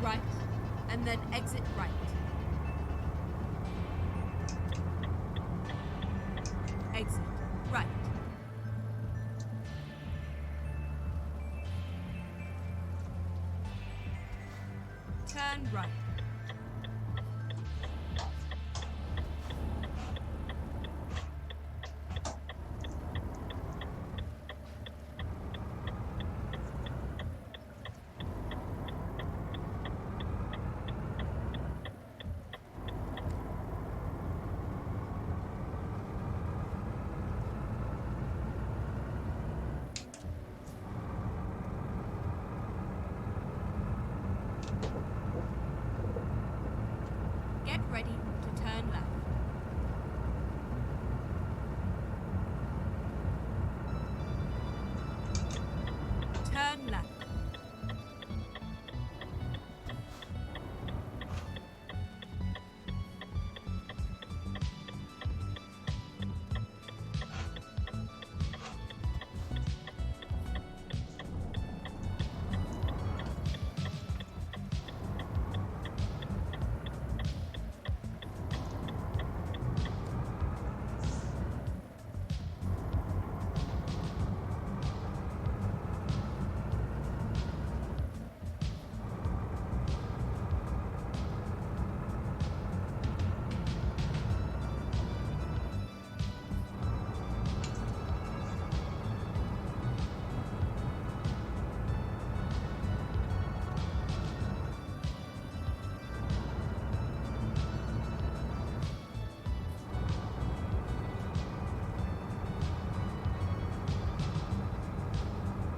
[SPEAKER 2] right, and then exit right. Exit right. Turn right. Get ready to turn left. Turn left.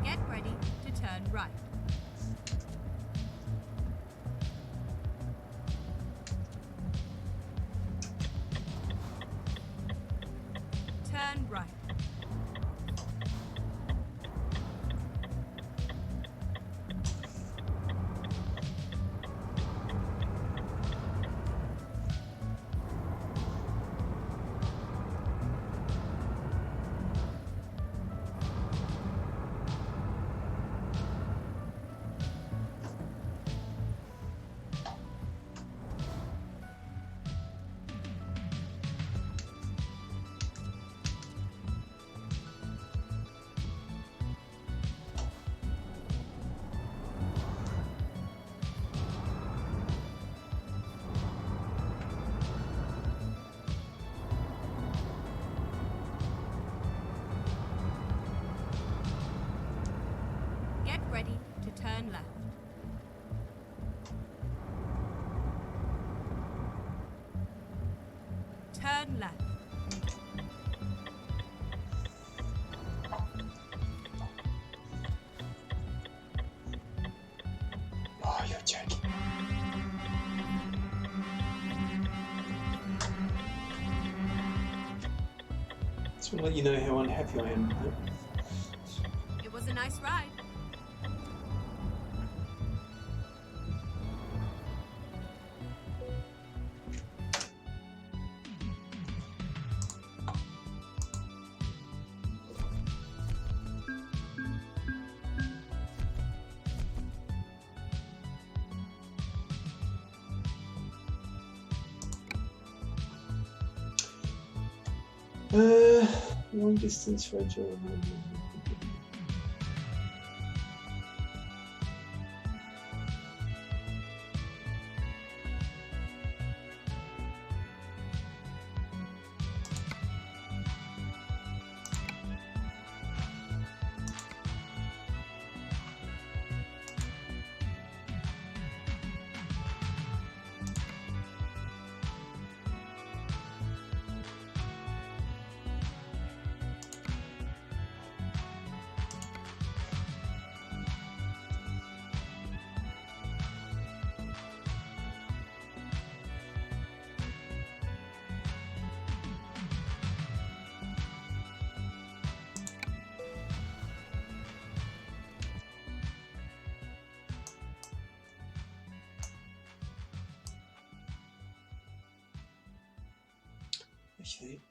[SPEAKER 2] Get ready to turn right. Turn right. Get ready to turn left. Turn left.
[SPEAKER 1] Oh, you're joking. Just want to let you know how unhappy I am.
[SPEAKER 2] It was a nice ride.
[SPEAKER 1] Long distance radio. Actually,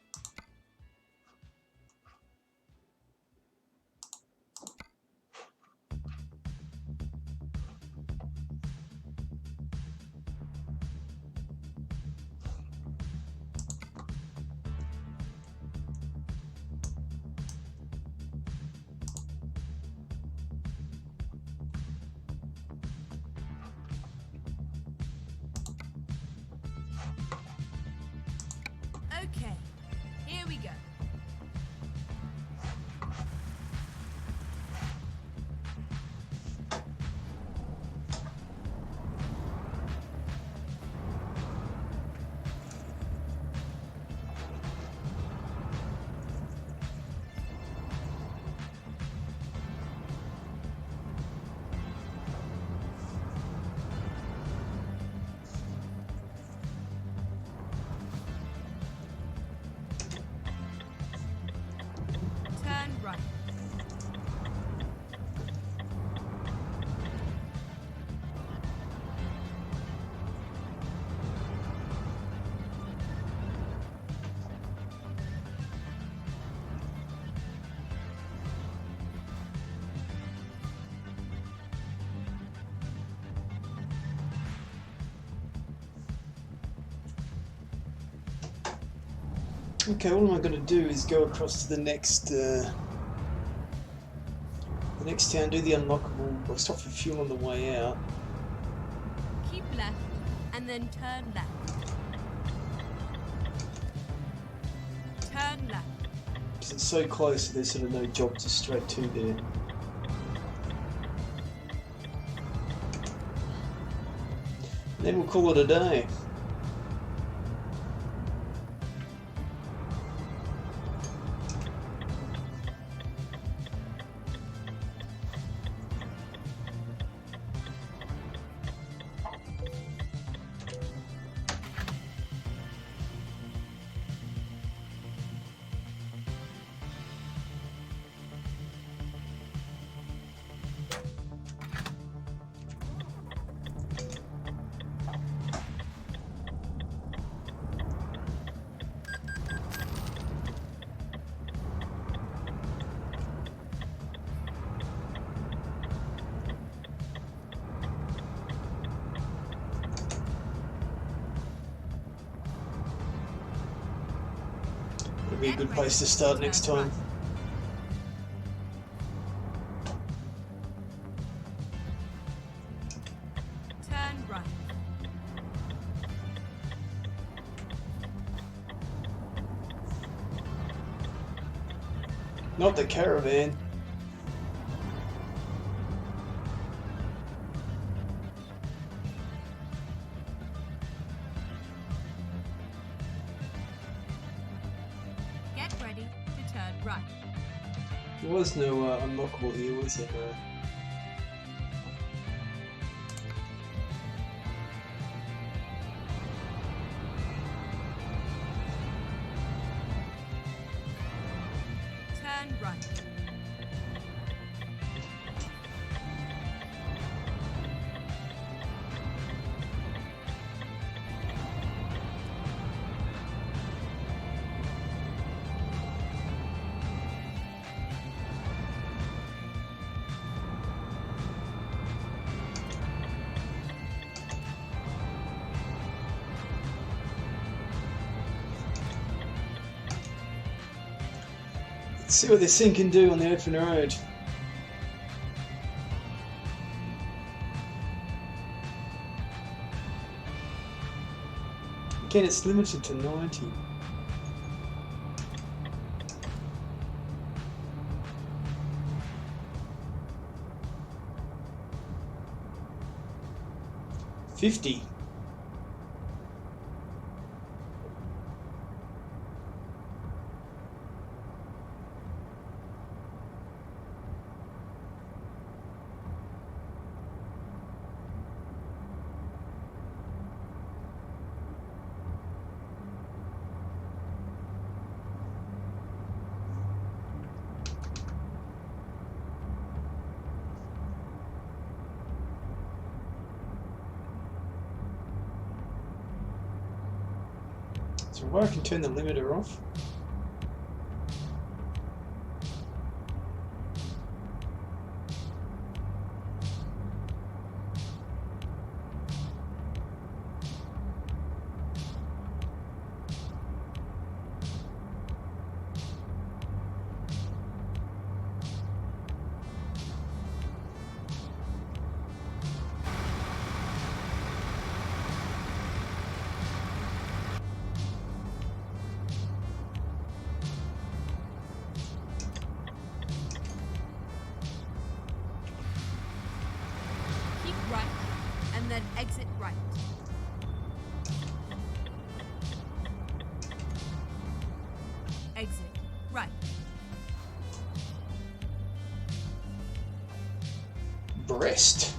[SPEAKER 1] Okay, all I'm going to do is go across to the next town, do the unlockable. I'll stop for fuel on the way out.
[SPEAKER 2] Keep left and then turn left. Turn left.
[SPEAKER 1] Because it's so close, there's sort of no job to straight to there. And then we'll call it a day. It'll be a good place to start next time.
[SPEAKER 2] Turn right.
[SPEAKER 1] Not the caravan.
[SPEAKER 2] Get ready to turn right.
[SPEAKER 1] There was no unlockable here, was there?
[SPEAKER 2] Turn right.
[SPEAKER 1] Let's see what this thing can do on the open road. Again, it's limited to 90. $50. So where I can turn the limiter off.
[SPEAKER 2] Keep right and then exit right. Exit right.
[SPEAKER 1] Breast.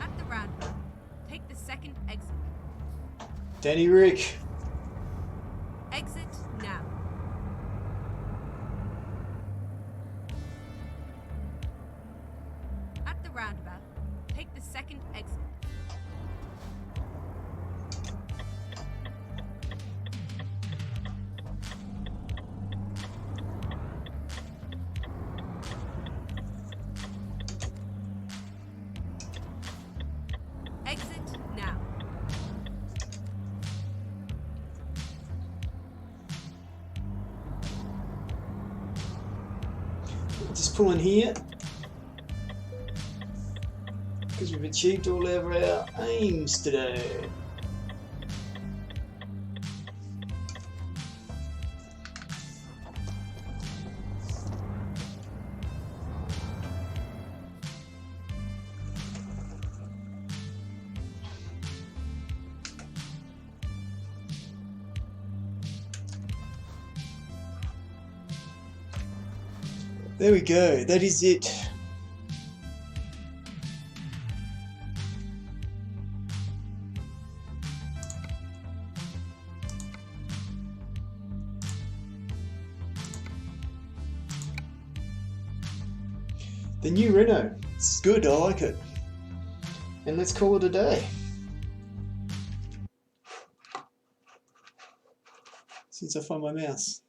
[SPEAKER 2] At the roundabout, take the second exit.
[SPEAKER 1] Danny Ric.
[SPEAKER 2] Exit take the second exit. Exit now.
[SPEAKER 1] Just pulling here because we've achieved all of our aims today. There we go, that is it. The new Renault, it's good, I like it. And let's call it a day. Since I find my mouse.